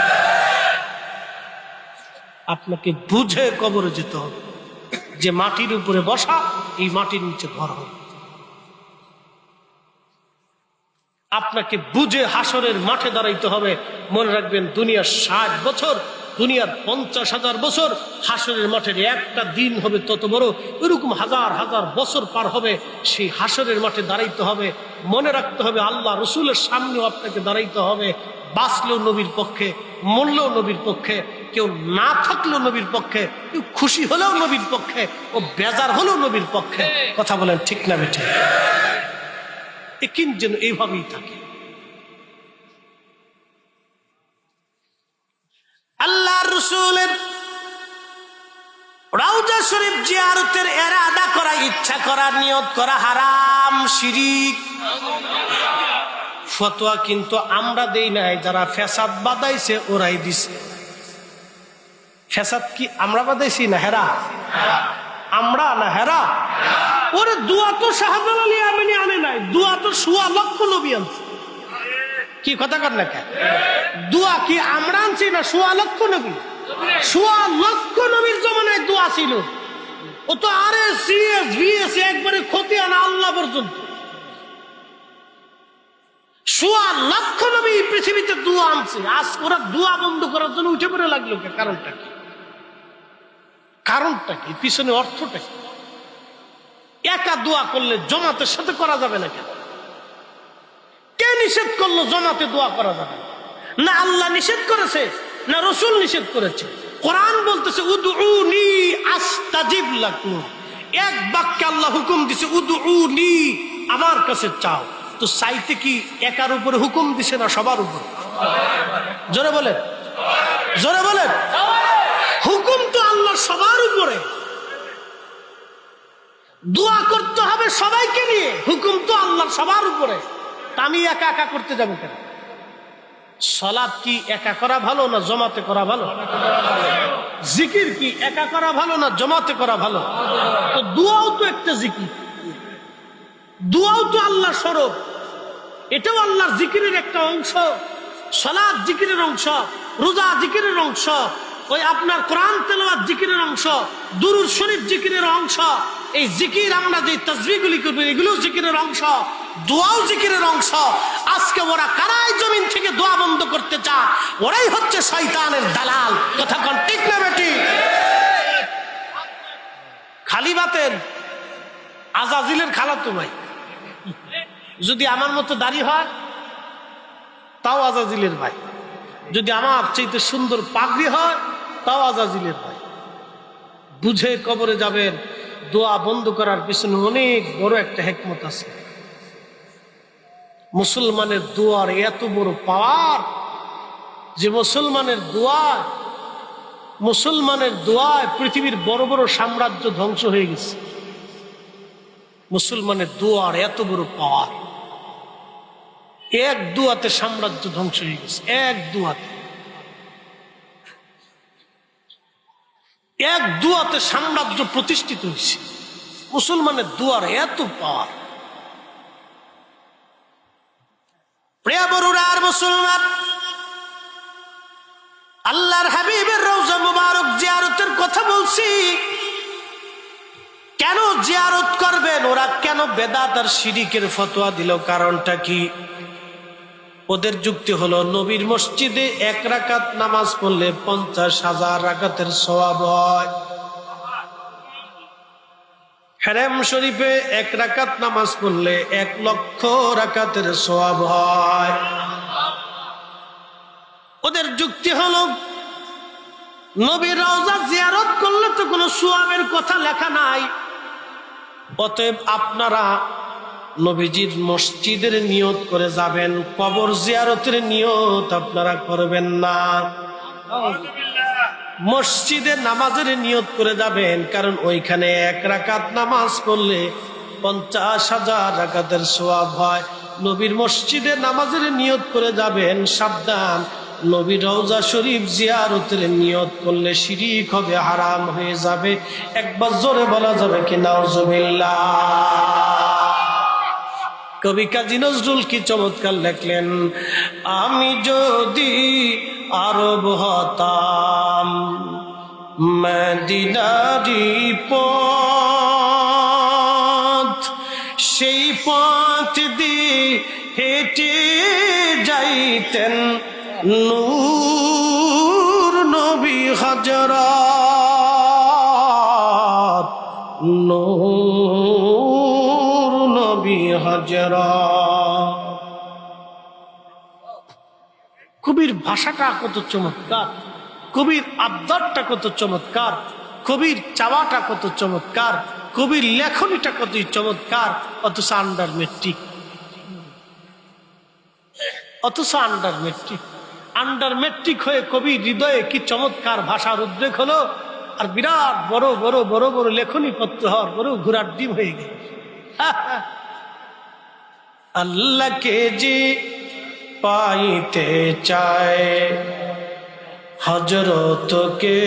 আপনাকে বুঝে কবরে যেতে হবে। যে মাটির উপরে বসা, এই মাটির নিচে ঘর হবে। আপনাকে বুঝে হাসরের মাঠে দাঁড়াইতে হবে। মনে রাখবেন, দুনিয়ার 60 বছর, দুনিয়ার 50,000 বছর, হাসরের মাঠের একটা দিন হবে তত বড়। এরকম হাজার হাজার বছর পার হবে, সেই হাসরের মাঠে দাঁড়াইতে হবে। মনে রাখতে হবে, আল্লাহ রসুলের সামনেও আপনাকে দাঁড়াইতে হবে। বাঁচলেও নবীর পক্ষে, মরলেও নবীর পক্ষে, কেউ না থাকলেও নবীর পক্ষে, কেউ খুশি হলেও নবীর পক্ষে, ও বেজার হলেও নবীর পক্ষে। কথা বলেন ঠিক না বেঠে? কিন্তু যেন এইভাবেই থাকে। আল্লাহ রসুলের রওজা শরীফ জিয়ারতের ইরাদা করা, ইচ্ছা করা, নিয়ত করা হারাম, শিরিক। ফতোয়া কিন্তু আমরা দেই নাই, যারা ফ্যাসাদ বাদাইছে ওরাই দিছে। ফ্যাসাদ কি আমরা বাদাইছি না হেরা? আমরা না হেরা? ওরে দোয়া তো শাহজালাল আলী আমিনী আনে নাই, দোয়া তো সোয়া লক্ষ নবী আনছে। কি কথা কর না কেন? দোয়া কি আমরা আনছি না সোয়া লক্ষ নবী? সোয়া লক্ষ নবীর জমানায় দোয়া ছিল। ও তো আরে সিএস ভিএস একবারে ক্ষতি আনা আল্লাহ পর্যন্ত। সোয়া লক্ষ নবী পৃথিবীতে দোয়া আনছে। আজ ওরা দোয়া বন্ধ করার জন্য উঠে পড়ে লাগলো। কারণটা কি? কারণটা কি? পিছনে অর্থটা কি? একা দোয়া করলে জমাতের সাথে করা যাবে না কেন? কে নিষেধ করলো জমাতে দোয়া করা যাবে না? আল্লাহ নিষেধ করেছে না রসুল নিষেধ করেছে? কোরআন বলতেছে উদউনি আস্তাজিব লাকুম। এক বাক্যে আল্লাহ হুকুম দিছে, উদউনি, আমার কাছে চাও। তো চাইতে কি একার উপরে হুকুম দিছে না সবার উপর? জোরে বলেন, জোরে বলেন। হুকুম তো আল্লাহ সবার উপরে। দোয়া করতে হবে সবাইকে নিয়ে, হুকুম তো আল্লাহ সবার উপরে। আমি একা একা করতে যাবো কেন? সালাত কি একা করা ভালো না জমাতে করা ভালো? জিকির কি একা করা ভালো না জমাতে করা ভালো? তো দোয়াও তো একটা জিকির, দোয়াও তো আল্লাহর স্বরূপ, এটাও আল্লাহর জিকিরের একটা অংশ। সালাত জিকিরের অংশ, রোজা জিকিরের অংশ, ওই আপনার কোরআন তেলাওয়াত জিকিরের অংশ, দুরূদ শরীফ জিকিরের অংশ। এই জিকির আমরা যে তাসবিহগুলি করি এগুলো জিকিরের অংশ, দোয়াও জিকিরের অংশ। আজকে ওরা কারাই জমিন থেকে দোয়া বন্ধ করতে চায়, ওরাই হচ্ছে শয়তানের দালাল। কথা কোন ঠিক না বেটি? খালি বাতের আজাজিলের খালাতো ভাই, যদি আমার মতো দাড়ি হয় তাও আজাজিলের ভাই, যদি আমার চাইতে সুন্দর পাগড়ি হয় তাও আজাজিলের ভাই। বুঝে কবরে যাবেন। দোয়া বন্ধ করার পিছনে অনেক বড় একটা হিকমত আছে। মুসলমানের দোয়ার এত বড় পাওয়ার যে মুসলমানের দোয়ায় পৃথিবীর বড় বড় সাম্রাজ্য ধ্বংস হয়ে গেছে। মুসলমানের দোয়ার এত বড় পাওয়ার, এক দুয়াতে সাম্রাজ্য ধ্বংস হয়ে গেছে। এক দুয়াতে সাম্রাজ্য প্রতিষ্ঠিত হয়েছে। মুসলমানের দুয়ার এত পাওয়ার। প্রিয় বড়রা আর মুসলমান, আল্লাহর হাবিবের রওজা মুবারক জিয়ারতের কথা বলছি। কেন জিয়ারত করবেন? ওরা কেন বেদাত আর শিরিকের ফতোয়া দিল? কারণটা কি? ওদের যুক্তি হলো নবীর মসজিদে 1 রাকাত নামাজ পড়লে 50,000 রাকাতের সওয়াব হয়। হারাম শরীফে 1 রাকাত নামাজ পড়লে 1 লক্ষ রাকাতের সওয়াব হয়। ওদের যুক্তি হলো নবীর রওজা জিয়ারত করলে তো কোনো সওয়াবের কথা লেখা নাই, অতএব আপনারা নবীজির মসজিদের নিয়ত করে যাবেন, কবর জিয়ারতের নিয়ত আপনারা করবেন না। মসজিদে নামাজের নিয়ত করে যাবেন, কারণ ওইখানে 1 রাকাত নামাজ পড়লে 50,000 রাকাতের সওয়াব হয়। নবীর মসজিদে নামাজের নিয়ত করে যাবেন। সাবধান, নবীর রওজা শরীফ জিয়ারতের নিয়ত করলে শিরিক হবে, হারাম হয়ে যাবে। একবার জোরে বলা যাবে কি নাউজুবিল্লাহ? কবি কাজী নজরুল কি চমৎকার লেখলেন, আমি যদি আরব হতাম মদিনারি পথ, সেই পথ দিয়ে হেঁটে যাইতেন নূর নবী হযরত, নূর নবী হযরত। কবির ভাষাটা কত চমৎকার, কবির আবদারটা কত চমৎকার, কবির চাওয়াটা কত চমৎকার, কবির লেখনীটা কত চমৎকার। অথচ আন্ডার মেট্রিক হয়ে কবির হৃদয়ে কি চমৎকার ভাষার উদ্রেক হলো, আর বিরাট বড় বড় বড় বড় লেখনী পত্র হওয়ার পরেও ঘোড়ার ডিম হয়ে গেল। আল্লাহকে যে পাইতে চায় হযরতকে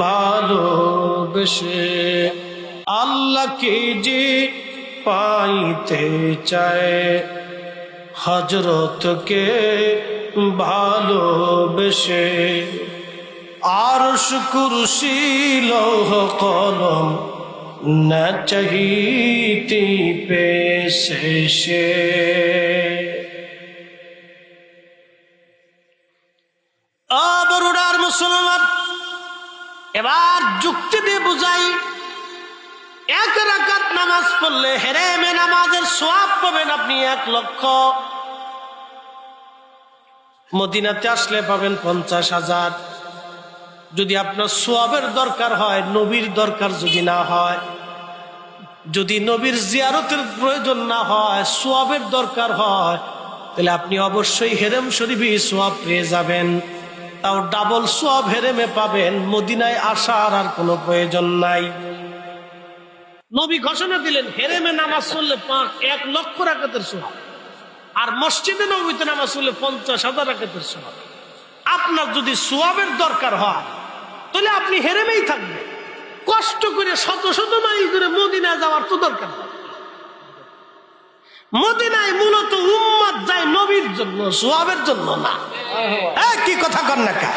ভালোবেসে, আল্লাহকে যে পাইতে চায় হযরতকে ভালোবেসে, আরশ কুরসি লৌহ কলম না চাহিতে পেশে। বড়ুডার মুসলমান, এবার যুক্তি দিয়ে বুঝাই। 1 রাকাত নামাজ পড়লে হেরেমে নামাজের সওয়াব পাবেন আপনি 1 লক্ষ। মদিনাতে আসলে পাবেন 50,000। যদি আপনার সওয়াবের দরকার হয়, নবীর দরকার যদি না হয়, যদি নবীর জিয়ারতের প্রয়োজন না হয়, সওয়াবের দরকার হয়, তাহলে আপনি অবশ্যই হেরেম শরীফে সওয়াব পেয়ে যাবেন। তাও ডাবল সওয়াব হেরেমে পাবেন, মদিনায় আসার আর কোনো প্রয়োজন নাই। নবী ঘোষণা দিলেন হেরেমে নামাজ পড়লে 1 লক্ষ রাকাতের সওয়াব, আর মসজিদে নববীতে নামাজ পড়লে 50,000 রাকাতের সওয়াব। আপনার যদি সওয়াবের দরকার হয় তাহলে আপনি হেরেমেই থাকবেন, কষ্ট করে শত শত মাইল করে মদিনা যাওয়ার তো দরকার নেই। মদিনায় মূলত উম্মত যায় নবীর জন্য, সোয়াবের জন্য না। কি কথা কর না কা?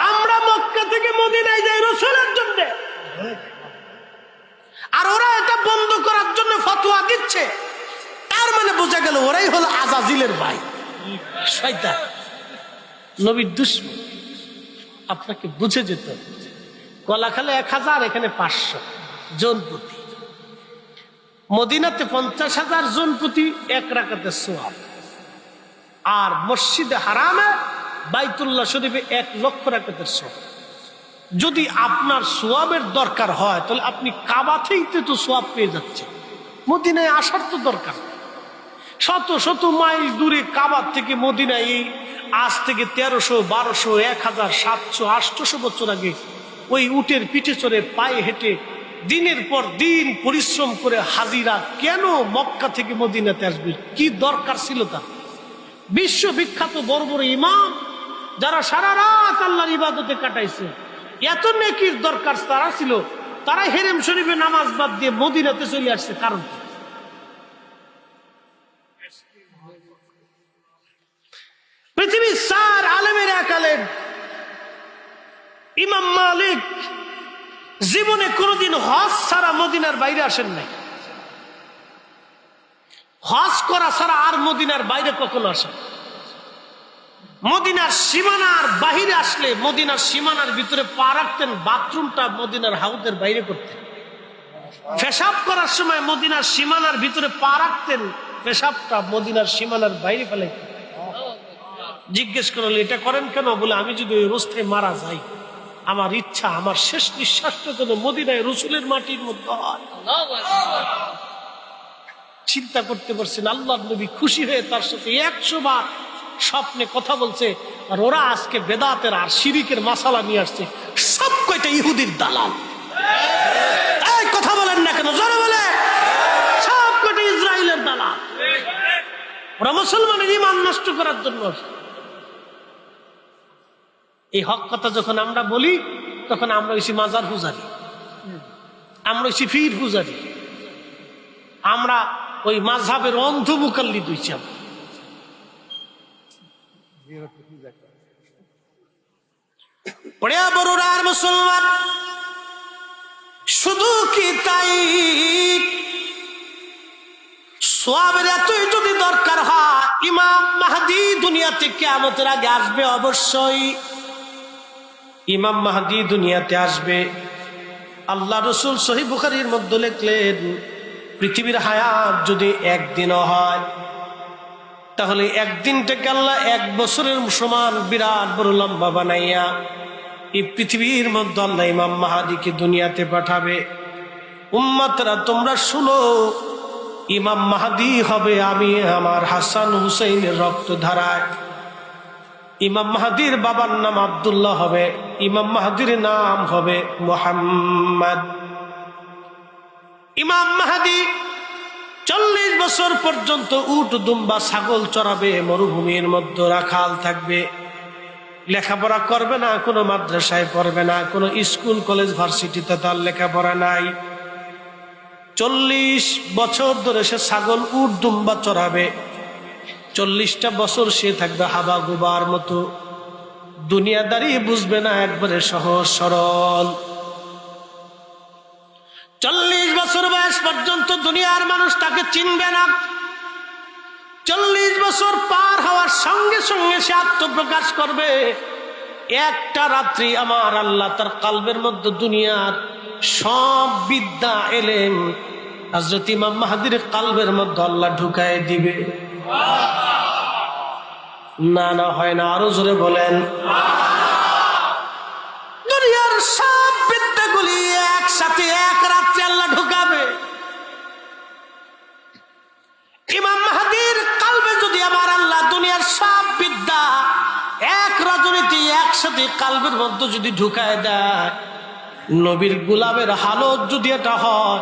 আমরা মক্কা থেকে মদিনায় যাই রাসূলের জন্য, আর ওরা এটা বন্ধ করার জন্য ফতোয়া দিচ্ছে। তার মানে বোঝা গেল ওরাই হলো আজাজিলের ভাই, শয়তান, নবীর দুশমন। আপনাকে বুঝে যেত। কলাখালে 1000, এখানে 500 জন প্রতি। মদিনাতে 50,000 জন প্রতি 1 রাকাতের সওয়াব, আর মসজিদে হারামে বাইতুল্লাহ শরীফে 1 লক্ষ রাকাতের সওয়াব। যদি আপনার সওয়াবের দরকার হয় তাহলে আপনি কাবা থেকে তো সওয়াব পেয়ে যাচ্ছেন, মদিনায় আসার তো দরকার। শত শত মাইল দূরে কাবা থেকে মদিনায় এই আজ থেকে 1300, 1200, 1000, 700, 800 বছর আগে ওই উটের পিঠে চড়ে পায়ে হেঁটে দিনের পর দিন পরিশ্রম করে হাজিরা কেন মক্কা থেকে মদিনাতে আসবে? কি দরকার ছিল তার? বিশ্ববিখ্যাত বড় বড় ইমাম যারা সারা রাত আল্লাহর ইবাদতে কাটাইছে, এত নেকির দরকার তারা ছিল, তারা হেরেম শরীফে নামাজ বাদ দিয়ে মদিনাতে চলে আসছে। কারণ পৃথিবীর 4 আলেমের 1 আলেম ইমাম মালিক জীবনে কোনদিন হজ ছাড়া মদিনার বাইরে আসেন নাই। হজ করা ছাড়া আর মদিনার বাইরে কখনো আসেন। মদিনার সীমানার বাহিরে আসলে মদিনার সীমানার ভিতরে পা রাখতেন, বাথরুমটা মদিনার হাউদের বাইরে করতেন। পেশাব করার সময় মদিনার সীমানার ভিতরে পা রাখতেন, পেশাবটা মদিনার সীমানার বাইরে ফেলাইতেন। জিজ্ঞেস করলে এটা করেন কেন? বলে আমি যদি ওই অবস্থায় মারা যাই, আমার ইচ্ছা আমার শেষ নিঃশ্বাসটা যেন মদিনায় রসুলের মাটির মধ্যে হয়। চিন্তা করতে পারছেন আল্লাহর নবী খুশি হয়ে তার সাথে 100 বার স্বপ্নে কথা বলছে, আর ওরা আজকে বেদাতের আর শিরিকের মাসালা নিয়ে আসছে। সব কয়টা ইহুদির দালাল। এই কথা বলেন না কেন? জোরে বলে। সব কয়টা ইসরায়েলের দালাল। ওরা মুসলমানের ঈমান নষ্ট করার জন্য। এই হক কথা যখন আমরা বলি তখন আমরা হইছি মাজার পূজারি, আমরা হইছি পীর পূজারি, আমরা ওই মাযহাবের অন্ধ মুকাল্লিদ হইছি। পড়ে বড়রা আর মুসলমান, শুধু কি তাই? সওয়াবের এতই যদি দরকার হয়, ইমাম মাহদী দুনিয়াতে কিয়ামতের আগে আসবে। অবশ্যই ইমাম মাহদী দুনিয়াতে আসবে। আল্লাহ রসুল সহিহ বুখারীর মধ্যে লিখলেন, পৃথিবীর হায়াত যদি 1 দিনও হয়, তাহলে 1 দিনটাকে আল্লাহ 1 বছরের সমান বিরাট বড় লম্বা বানাইয়া এই পৃথিবীর মধ্যে আল্লাহ ইমাম মাহদীকে দুনিয়াতে পাঠাবে। উম্মতরা তোমরা শুনো, ইমাম মাহদী হবে আমি আমার হাসান হুসাইনের রক্ত ধারায়। ইমাম মাহদীর বাবার নাম আব্দুল্লাহ হবে, ইমাম মাহদীর নাম হবে মুহাম্মদ। ইমাম মাহদী 40 বছর পর্যন্ত উট দুম্বা ছাগল চড়াবে, মরুভূমির মধ্যে রাখাল থাকবে, লেখাপড়া করবে না, কোনো মাদ্রাসায় পড়বে না, কোনো স্কুল কলেজ ভার্সিটিতে তার লেখাপড়া নাই। 40 বছর ধরে সে ছাগল উট দুম্বা চড়াবে। 40টা বছর সে থাকবে হাবা গুবার মতো, দুনিয়াদারি বুঝবে না, একবারে সহজ সরল। 40 বছর বয়স পর্যন্ত দুনিয়ার মানুষ তাকে চিনবে না। 40 বছর পার হওয়ার সঙ্গে সঙ্গে সে আত্মপ্রকাশ করবে। একটা রাত্রি আমার আল্লাহ তার কলবের মধ্যে দুনিয়ার সব বিদ্যা এলেম হযরত ইমাম মাহদীর কলবের মধ্যে আল্লাহ ঢুকায় দিবে। না না হয় না, আরো জোরে বলেন। দুনিয়ার সব বিদ্যাগুলি একসাথে এক রাত্রে আল্লাহ ঢুকাবে। ইমাম মাহদীর কলবে যদি আমার আল্লাহ দুনিয়ার সব বিদ্যা এক রজনীতে একসাথে কলবের মধ্যে যদি ঢুকায় দেয়, নবীর গোলামের হালত যদি এটা হয়,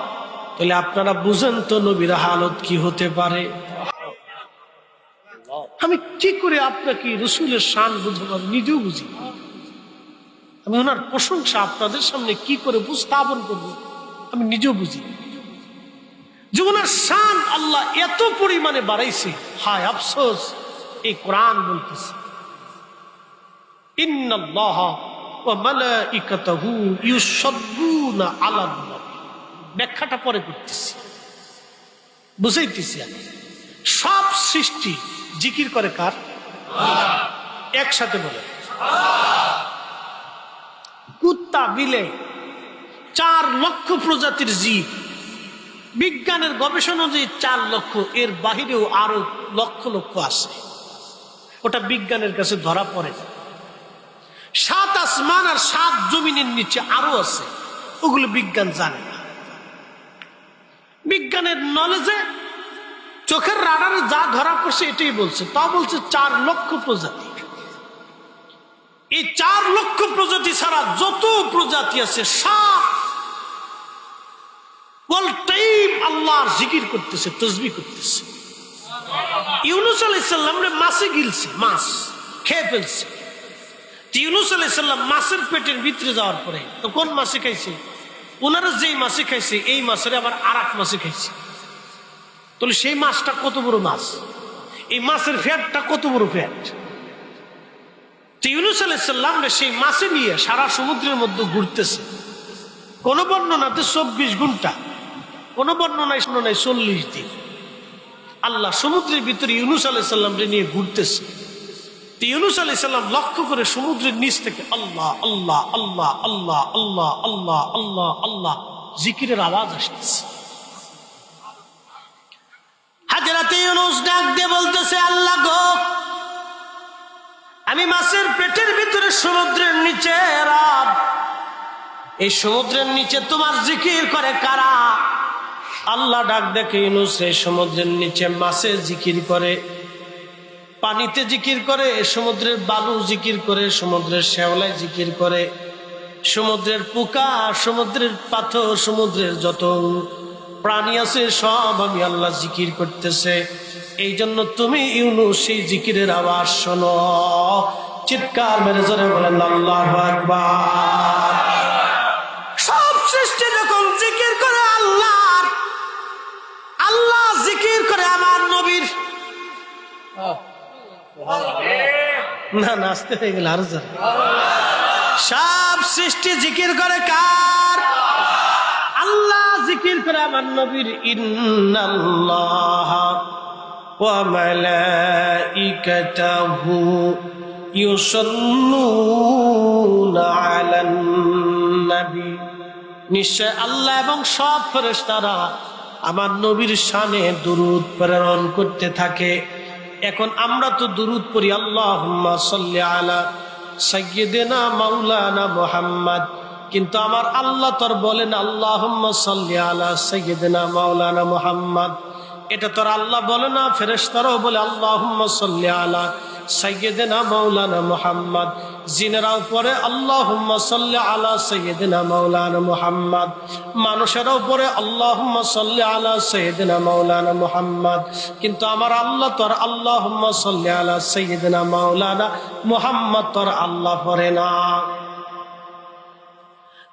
তাহলে আপনারা বুঝেন তো নবীর হালত কি হতে পারে। আমি কি করে আপনাকে রসুলের শান বুঝাবো? আমি নিজেও বুঝি। আমি ওনার প্রশংসা আপনাদের সামনে কি করে উপস্থাপন করব আমি নিজেও বুঝি। যে ওনার শান আল্লাহ আল্লাহ এত পরিমাণে বাড়াইছে, হায় আফসোস এই কোরআন বলতেছে ইন্নাল্লাহা ওয়া মালাইকাতাহু ইউসাল্লুনা আলান নবী। ব্যাখ্যাটা পরে করতেছি, বুঝাইতেছি আমি। সব সৃষ্টি জিকির করে কার? একসাথে বলে কুত্তা, বিলে, 4 লক্ষ প্রজাতির জীব, বিজ্ঞানের গবেষণা যে 4 লক্ষ, এর বাহিরেও আরো লক্ষ লক্ষ আছে, ওটা বিজ্ঞানের কাছে ধরা পড়ে না। 7 আসমান আর 7 জমিনের নিচে আরো আছে, ওগুলো বিজ্ঞান জানে না। বিজ্ঞানের নলেজে চোখের রাডারে যা ধরা পড়ছে এটাই বলছে, তা বলছে 4 লক্ষ প্রজাতি। এই 4 লক্ষ প্রজাতি ছাড়া যত প্রজাতি আছে সব অল টাইম আল্লাহর জিকির করতেছে, তাসবিহ করতেছে। ইউনূস আলাইহিস সালাম রে মাছে গিলছে, মাছ খেয়ে ফেলছে। ইউনূস আলাইহিস সালাম মাছের পেটের ভিতরে যাওয়ার পরে তো কোন মাছে খাইছে? ওনারা যেই মাছে খাইছে এই মাছের আবার আরেক মাছে খাইছে। তাহলে সেই মাছটা কত বড় মাছ, এই মাছের ফ্যাটটা কত বড় ফ্যাট। ইউনূস আলাইহিস সালাম রে সেই মাছে নিয়ে সারা সমুদ্রের মধ্যে ঘুরতেছে। কোন বর্ণনাতে 24 ঘন্টা, কোন বর্ণনায় 40 দিন আল্লাহ সমুদ্রের ভিতরে ইউনূস আলাইহিস সালাম রে নিয়ে ঘুরতেছে। ইউনূস আলাইহিস সালাম লক্ষ্য করে সমুদ্রের নিচ থেকে আল্লাহ আল্লাহ আল্লাহ আল্লাহ আল্লাহ আল্লাহ আল্লাহ আল্লাহ জিকিরের আওয়াজ আসতেছে। হাজরাতে ইউনূস ডাক দিয়ে বলতেছে, আল্লাহ গো, আমি মাছের পেটের ভিতরে সমুদ্রের নিচে রব, এই সমুদ্রের নিচে তোমার জিকির করে কারা? আল্লাহ ডাক দেখে ইউনূস এই সমুদ্রের নিচে মাছে জিকির করে, পানিতে জিকির করে, সমুদ্রের বালু জিকির করে, সমুদ্রের শ্যাওলায় জিকির করে, সমুদ্রের পোকা, সমুদ্রের পাথর, সমুদ্রের যত প্রাণী আছে সব আমি আল্লাহ জিকির করতেছে। এই জন্য তুমি ইউনূস সেই জিকিরের আওয়াজ শোনো। চিৎকার মেরে জোরে বলেন আল্লাহু আকবার। সব সৃষ্টি যখন জিকির করে আল্লাহর, আল্লাহ জিকির করে আমার নবীর। না নাচতে হয়ে গেল আরো জোরে। সব সৃষ্টি জিকির করে কার? আল্লাহ জিকির করে আমার নবীর। ইন্নাল্লাহা ওয়া মালাইকাতাহু ইউসাল্লুনা আলান নবী। নিশ্চয় আল্লাহ এবং সব ফেরেশতারা আমার নবীর শানে দুরূদ প্রেরণ করতে থাকে। এখন আমরা তো দুরূদ পড়ি, আল্লাহুম্মা সাল্লি আলা সাইয়্যিদিনা মাওলানা মুহাম্মদ, কিন্তু আমার আল্লাহ তোর বলেন আল্লাহুম্মা সাল্লি আলা সাইয়্যিদিনা মাওলানা মুহাম্মদ। এটা তোর আল্লাহ বলে না, ফেরেশতারাও বলে আল্লাহুম্মা সাল্লি আলা সাইয়্যিদিনা মাওলানা মুহাম্মদ। জিনেরাও পড়ে আল্লাহুম্মা সাল্লি আলা সাইয়্যিদিনা মাওলানা মুহাম্মদ, মানুষেরাও পড়ে আল্লাহুম্মা সাল্লি আলা সাইয়্যিদিনা মাওলানা মুহাম্মদ। কিন্তু আমার আল্লাহ তোর আল্লাহুম্মা সাল্লি আলা সাইয়্যিদিনা মাওলানা মুহাম্মদ তোর আল্লাহ পড়ে না।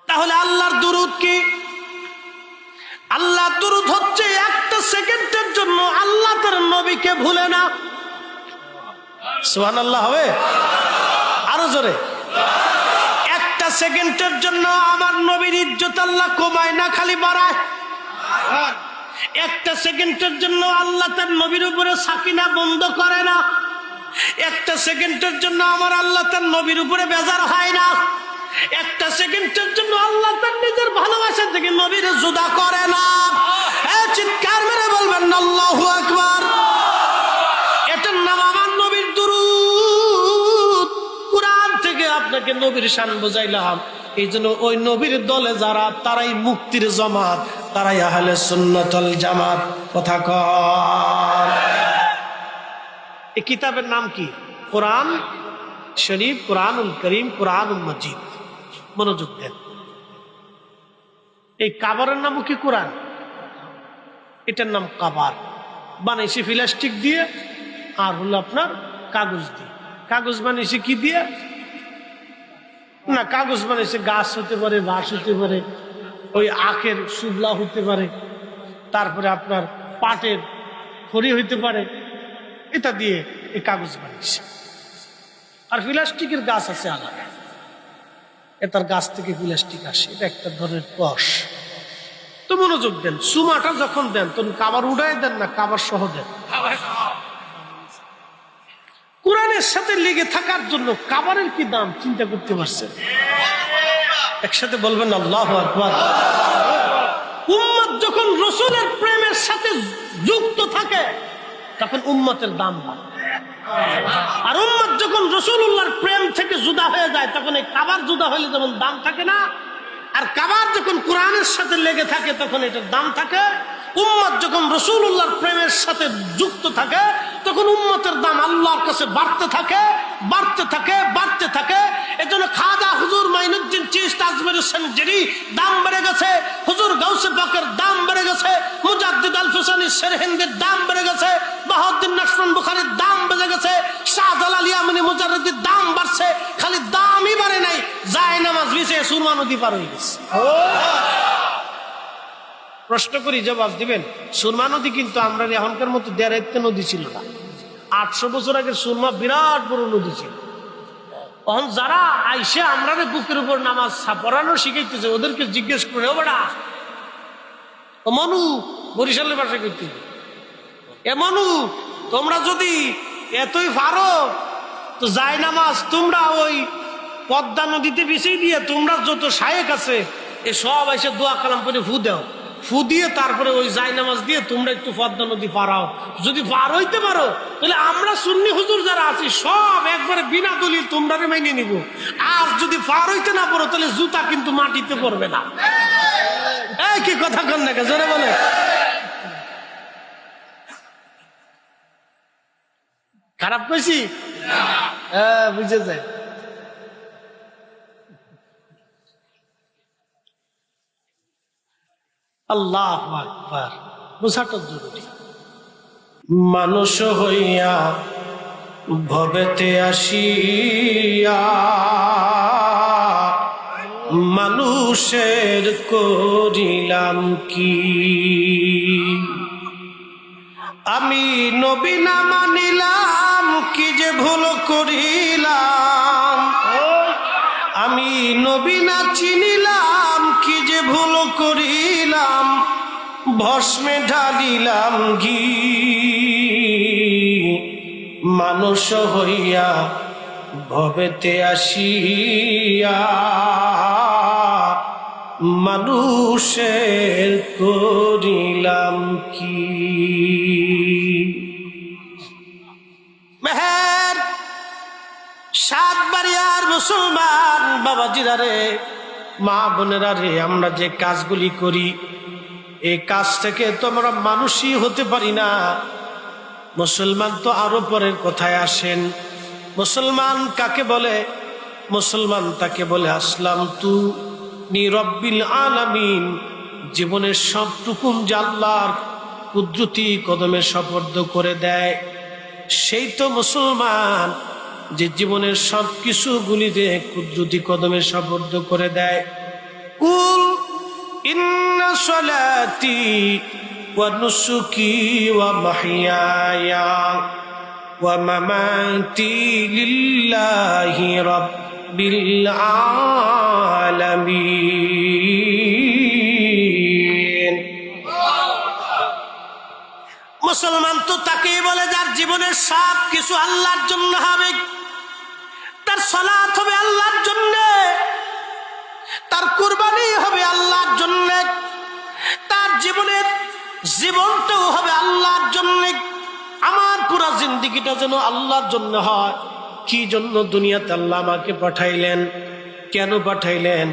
তাহলে আল্লাহর দুরূদ কি? আল্লাহর দুরূদ হচ্ছে একটা সেকেন্ডের জন্য আল্লাহ তার নবীকে ভুলে না। সুবহানাল্লাহ হবে আরো জোরে। একটা সেকেন্ডের জন্য আমার নবীর ইজ্জত আল্লাহ কমায় না, খালি বাড়ায়। একটা সেকেন্ডের জন্য আল্লাহ তার নবীর উপরে সাকিনা বন্ধ করে না। একটা সেকেন্ডের জন্য আমার আল্লাহ তার নবীর উপরে বেজার হয় না। একটা সেকেন্ডের জন্য আল্লাহ তার নিজের ভালোবাসা থেকে নবীর জুদা করে না। চিৎকার মেরে বলবেন আল্লাহু আকবার। এটার নাম আমার নবীর দুরূদ। কুরআন থেকে আপনাকে নবীর শান বুঝাইলাম, এই জন্য ওই নবীর দলে যারা, তারাই মুক্তির জামাত, তারাই আহলে সুন্নাত ওয়াল জামাত। কথা কর। এই কিতাবের নাম কি? কোরআন শরীফ, কোরআনুল করিম, কোরআনুল মজিদ। মনোযোগ দেন। এই কাবারের নামও কি কোরআন? এটার নাম কাবার। বানাইছে প্লাস্টিক দিয়ে আর হলো আপনার কাগজ দিয়ে। কাগজ বানিয়েছে কি দিয়ে? না, কাগজ বানিয়েছে গাছ হতে পারে, বাঁশ হতে পারে, ওই আখের সুবলা হতে পারে, তারপরে আপনার পাটের খড়ি হইতে পারে, এটা দিয়ে এই কাগজ বানিয়েছে। আর প্লাস্টিকের গাছ আছে আলাদা, এটার গাছ থেকে প্লাস্টিক আসে, এটা একটা ধরনের কষ। তো মনোযোগ দেন, সুমাটা যখন দেন তখন কাবার উড়াই দেন না কাবার সহ দেন। কোরআনের সাথে লেগে থাকার জন্য কাবারের কি দাম চিন্তা করতে পারছেন? একসাথে বলবেন আল্লাহু আকবার। উম্মত যখন রাসূলের প্রেমের সাথে যুক্ত থাকে তখন উম্মতের দাম বাড়ে। আর উম্মত যখন রাসূলুল্লাহর প্রেম থেকে জুদা হয়ে যায় তখন এই কাবার জুদা হলে যেমন দাম থাকে না, আর কাবার যখন কোরআনের সাথে লেগে থাকে তখন এটার দাম থাকে। উম্মত যখন রাসূলুল্লাহর প্রেমের সাথে যুক্ত থাকে তখন উম্মতের দাম আল্লাহর কাছে বাড়তে থাকে, বাড়তে থাকে, বাড়তে থাকে। এজন্য খাজা হুজুর মাইনুদ্দিন চিশতি আজমেরী সঞ্জরি দাম বেড়ে গেছে, হুজুর গাউসে পাকের দাম বেড়ে গেছে, মুজাদ্দিদ আল ফুসানি সেরহিন্দির দাম বেড়ে গেছে, বাহাউদ্দিন নাশরুল বুখারীর দাম বেড়ে গেছে, শাহজালাল ইয়ামানি মুজাদ্দিদের দাম বাড়ছে। খালি দামই বাড়ে নাই, যায় নামাজ বিছে সুরমা নদী পার হয়ে গেছে। প্রশ্ন করি, জবাব দিবেন। সুরমা নদী কিন্তু আমরা এখনকার মতো দেড়াইতে নদী ছিল না। 800 বছর আগের সুরমা বিরাট বড় নদী ছিল। তখন যারা আইসে আমরা বুকের উপর নামাজ পড়ানো শিখাইতেছে ওদেরকে জিজ্ঞেস করে, ও বেটা ও মনু, বরিশালের ভাষা করতে, এ মনু তোমরা যদি এতই পারো তো যায় নামাজ তোমরা ওই পদ্মা নদীতে বিছিয়ে দিয়ে তোমরা যত শায়েক আছে এ সব এসে দোয়া কালাম করে ফু দাও, ফু দিয়ে তারপরে ওই জায় নামাজ দিয়ে তোমরা একটু পদ্মা নদী পারাও। যদি পার হইতে পারো তাহলে আমরা সুন্নি হুজুর যারা আছি সব একবারে বিনা দলিল তোমরা মেনে নিব। আর যদি পার হইতে না পারো তাহলে জুতা কিন্তু মাটিতে পড়বে না। এই কি কথা কন না, জোরে বলে। খারাপ কইছি? হ্যাঁ, বুঝে যায়। আল্লাহু আকবার, বোঝাটা জরুরি। মানুষ হইয়া ভবেতে আসিয়া মানুষের করিলাম কি, আমি নবী না মানিলাম কি যে ভুল করিলাম, আমি নবী না চিনিলাম কি যে ভুল করিলাম, ভস্মে ঢালিলাম ঘি, মানুষ হইয়া ভবেতে আসিয়া মানুষের করিলাম কি। মেহের সাতবাড়িয়ার মুসলমান বাবাজিরা রে, মা বোনেরা রে, আমরা যে কাজগুলি করি এই কাজ থেকে তো আমরা মানুষই হতে পারি না। মুসলমান তো আরো পরের কথায় আসেন। মুসলমান কাকে বলে? মুসলমান তাকে বলে আসলাম তু নি রব্বিল আলামিন, জীবনের সবটুকুন যে আল্লাহর কুদরতি কদমে সুপর্দ করে দেয়, সেই তো মুসলমান যে জীবনের সবকিছু গুলিতে কুদরতি কদমে সুপর্দ করে দেয়। কুল ইন্না সলাতি ওয়া নুসুকি ওয়া মাহইয়ায়া ওয়া মামাতি লিল্লাহি রাব্বিল আলামিন। মুসলমান তো তাকেই বলে যার জীবনের সব কিছু আল্লাহর জন্য হবে। তার সালাত হবে আল্লাহর জন্য, তার কুরবানি হবে আল্লাহর জন্য, তার জীবনটাও হবে আল্লাহর জন্য। আমার পুরা জিন্দেগিটা যেন আল্লাহর জন্য হয়। কি জন্য দুনিয়াতে আল্লাহ আমাকে পাঠাইলেন? কেন পাঠাইলেন?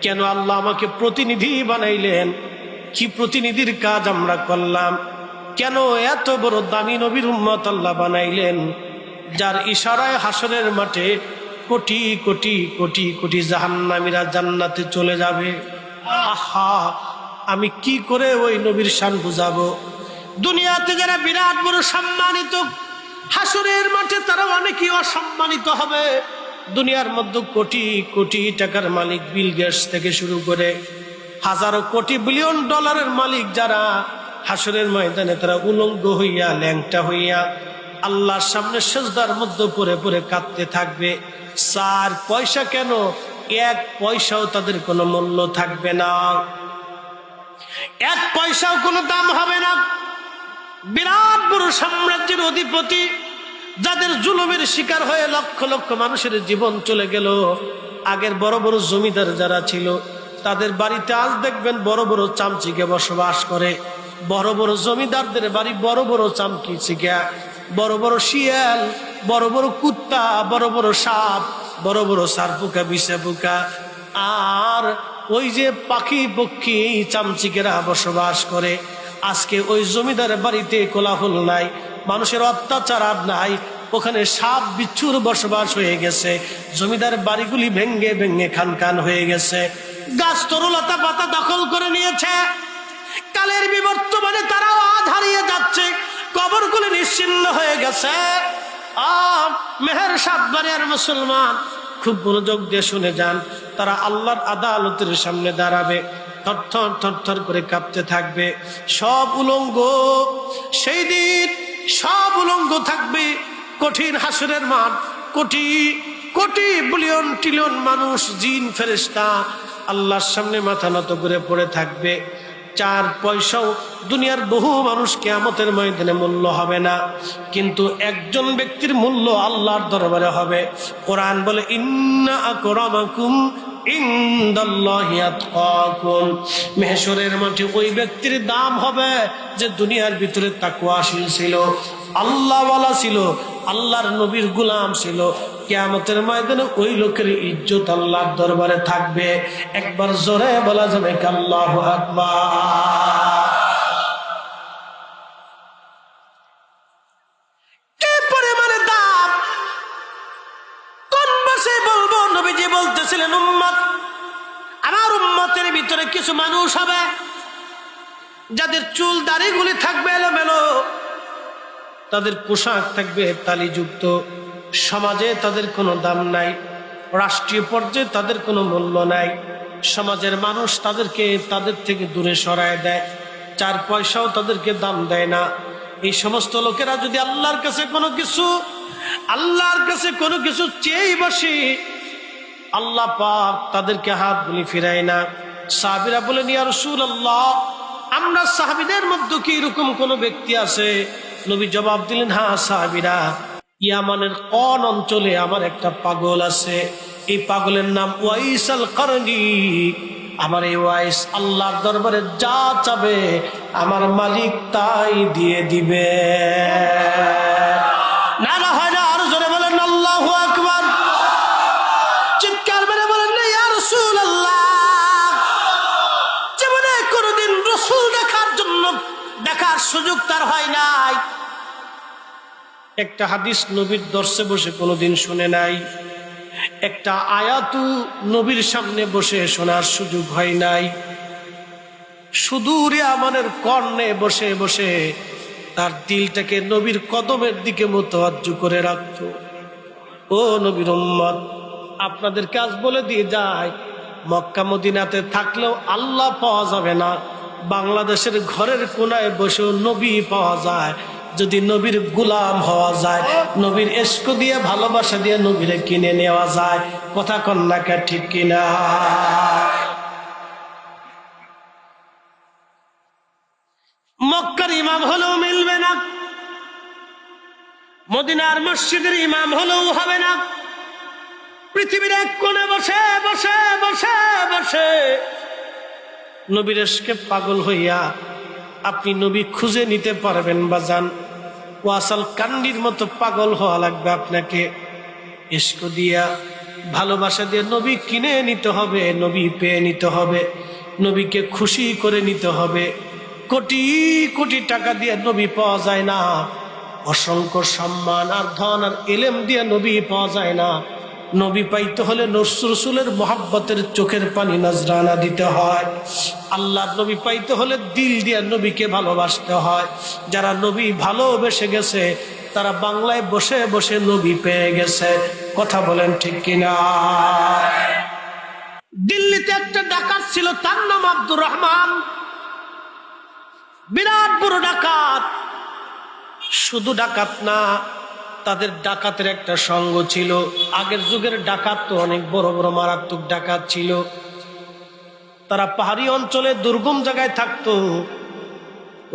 কেন আল্লাহ আমাকে প্রতিনিধি বানাইলেন? কি প্রতিনিধির কাজ আমরা করলাম? কেন এত বড় দামি নবীর উম্মত আল্লাহ বানাইলেন, যার ইশারায় হাসরের মাঠে কোটি কোটি কোটি কোটি জাহান্নামীরা জান্নাতে চলে যাবে। আহা, আমি কি করে ওই নবীর শান বুঝাবো? দুনিয়াতে যারা বিরাট বড় সম্মানিত, হাসরের মাঠে তারা অনেকেই অসম্মানিত হবে। দুনিয়ার মধ্যে কোটি কোটি টাকার মালিক বিল গেটস থেকে শুরু করে হাজারো কোটি বিলিয়ন ডলারের মালিক যারা, হাসরের ময়দানে তারা উলঙ্গ হইয়া ল্যাংটা হইয়া আল্লাহর সামনে সিজদার মধ্যে পড়ে পড়ে কাঁদতে থাকবে। 4 পয়সা কেন, 1 পয়সাও তাদের কোনো মূল্য থাকবে না, 1 পয়সাও কোনো দাম হবে না। বিরাট বড় সাম্রাজ্যের অধিপতি, যাদের জুলুমের শিকার হয়ে লক্ষ লক্ষ মানুষের জীবন চলে গেল। আগের বড় বড় জমিদার যারা ছিল, তাদের বাড়িতে আজ দেখবেন বড় বড় চামচিকে বসবাস করে। বড় বড় জমিদারদের বাড়ি বড় বড় চামচিকা, বড় বড় শিয়াল, বড় বড় কুত্তা, বড় বড় সাপ, বড় বড় সারপোকা, বিষাপোকা, আর ওই যে পাখি পক্ষী চামচিকেরা বসবাস করে। আজকে ওই জমিদারের বাড়িতে কোলাহল নাই, মানুষের অত্যাচার আর নাই, ওখানে সাপ বিচ্ছুর বসবাস হয়ে গেছে। জমিদার বাড়িগুলি ভেঙ্গে ভেঙ্গে খান খান হয়ে গেছে, গাছ তরুলতা পাতা দখল করে নিয়েছে। কালের বিবর্তমানে তারাও আধ হারিয়ে যাচ্ছে, কবরগুলি নিশ্চিহ্ন হয়ে গেছে। আর মেহের সাতবাড়িয়ার মুসলমান খুব মনোযোগ দিয়ে শুনে যান, তারা আল্লাহর আদালতের সামনে দাঁড়াবে, থরথর থরথর করে কাঁপতে থাকবে, সব উলঙ্গ। সেই দিন সব উলঙ্গ থাকবে, কঠিন হাসরের মাঠ, কোটি কোটি বিলিয়ন ট্রিলিয়ন মানুষ, জিন ফেরেশতা আল্লাহর সামনে মাথা নত করে পড়ে থাকবে। 4 পয়সাও দুনিয়ার বহু মানুষ কিয়ামতের ময়দানে মূল্য হবে না, কিন্তু একজন ব্যক্তির মূল্য আল্লাহর দরবারে হবে। কোরআন বলে, ইন্না আকরামাকুম ইনদাল্লাহি আতকাকুম। মেহশরের মাঠে ওই ব্যক্তির দাম হবে যে দুনিয়ার ভিতরে তাকওয়াশীল ছিল, আল্লাহওয়ালা ছিল, আল্লাহর নবীর গোলাম ছিল। কিয়ামতের ময়দানে ওই লোকের ইজ্জত আল্লাহর দরবারে থাকবে। একবার জোরে বলা যাবে আল্লাহু আকবার। কি পরিমাণে দাম, কোন ভাষায় বলবো? নবীজি বলতেছিলেন, উম্মত, আমার উম্মতের ভিতরে কিছু মানুষ হবে যাদের চুল দাড়িগুলি থাকবে এলোমেলো, তাদের পোশাক থাকবে তালিযুক্ত, সমাজে তাদের কোনো দাম নাই, রাষ্ট্রীয় পর্যায়ে তাদের কোনো মূল্য নাই, সমাজের মানুষ তাদেরকে তাদের থেকে দূরে সরায় দেয়, 4 পয়সাও তাদেরকে দাম দেয় না। এই সমস্ত লোকেরা যদি আল্লাহর কাছে কোনো কিছু চেয়ে বসে, আল্লাহ পাক তাদেরকে হাতগুলি ফিরায় না। সাহাবীরা বলেন, ইয়া রাসূলুল্লাহ, আমরা সাহাবীদের মধ্যে কি এরকম কোন ব্যক্তি আছে? নবী জবাব দিলেন, হ্যাঁ সাহাবীরা, ইয়ামানের কোন অঞ্চলে আমার একটা পাগল আছে, এই পাগলের নাম ওয়াইস আল কারনী। আমার এই ওয়াইস আল্লাহর দরবারে যা চাবে আমার মালিক তাই দিয়ে দিবে। না না হয় না, আরো জোরে বলেন আল্লাহু আকবার। চিৎকার মেরে বলেন না, ইয়া রাসূলুল্লাহ। জীবনে কোনোদিন রাসূল দেখার সুযোগ তার হয় নাই, একটা হাদিস নবীর দর্শে বসে কোনোদিন শুনে নাই, একটা আয়াতু নবীর সামনে বসে শোনার সুযোগ হয় নাই। সুদূরে আমাদের কর্ণে বসে বসে তার দিলটাকে নবীর কদমের দিকে মুতাওয়াজ্জু করে রাখত। ও নবীর উম্মত, আপনাদের কাজ বলে দিয়ে যায়, মক্কা মদিনাতে থাকলেও আল্লাহ পাওয়া যাবে না, বাংলাদেশের ঘরের কোনায় বসেও নবী পাওয়া যায়। যদি নবীর গোলাম হওয়া যায়, নবীর ইশক দিয়ে ভালোবাসা দিয়ে নবীরে কিনে নেওয়া যায়। কথা কন্যাকা ঠিক কিনা? মক্কার ইমাম হলেও মিলবে না, মদিনার মসজিদের ইমাম হলেও হবে না। পৃথিবীর এক কোণে বসে বসে বসে বসে নবীর ইশকে পাগল হইয়া আপনি নবী খুঁজে নিতে পারবেন বাজান? ওয়াসাল কান্ডির মতো পাগল হওয়া লাগবে আপনাকে। ইশক দিয়া ভালোবাসা দিয়ে নবী কিনে নিতে হবে, নবী পেয়ে নিতে হবে, নবীকে খুশি করে নিতে হবে। কোটি কোটি টাকা দিয়ে নবী পাওয়া যায় না, অসংখ্য সম্মান আর ধন আর ইলম দিয়ে নবী পাওয়া যায় না। নবী পাইতে হলে রাসূলের মোহাব্বতের চোখের পানি নজরানা দিতে হয়। আল্লাহর নবী পাইতে হলে দিল দিয়ে নবীকে ভালোবাসতে হয়। যারা নবী ভালোবেসে গেছে তারা বাংলায় বসে বসে নবী পেয়ে গেছে। কথা বলেন ঠিক কিনা? দিল্লিতে একটা ডাকাত ছিল, তার নাম আব্দুর রহমান। বিরাট বড় ডাকাত। শুধু ডাকাত না, তাদের ডাকাতের একটা সঙ্গ ছিল। আগের যুগের ডাকাত তো অনেক বড় বড় মারাত্মক ডাকাত ছিল। তারা পাহাড়ি অঞ্চলে দুর্গম জায়গায় থাকতো।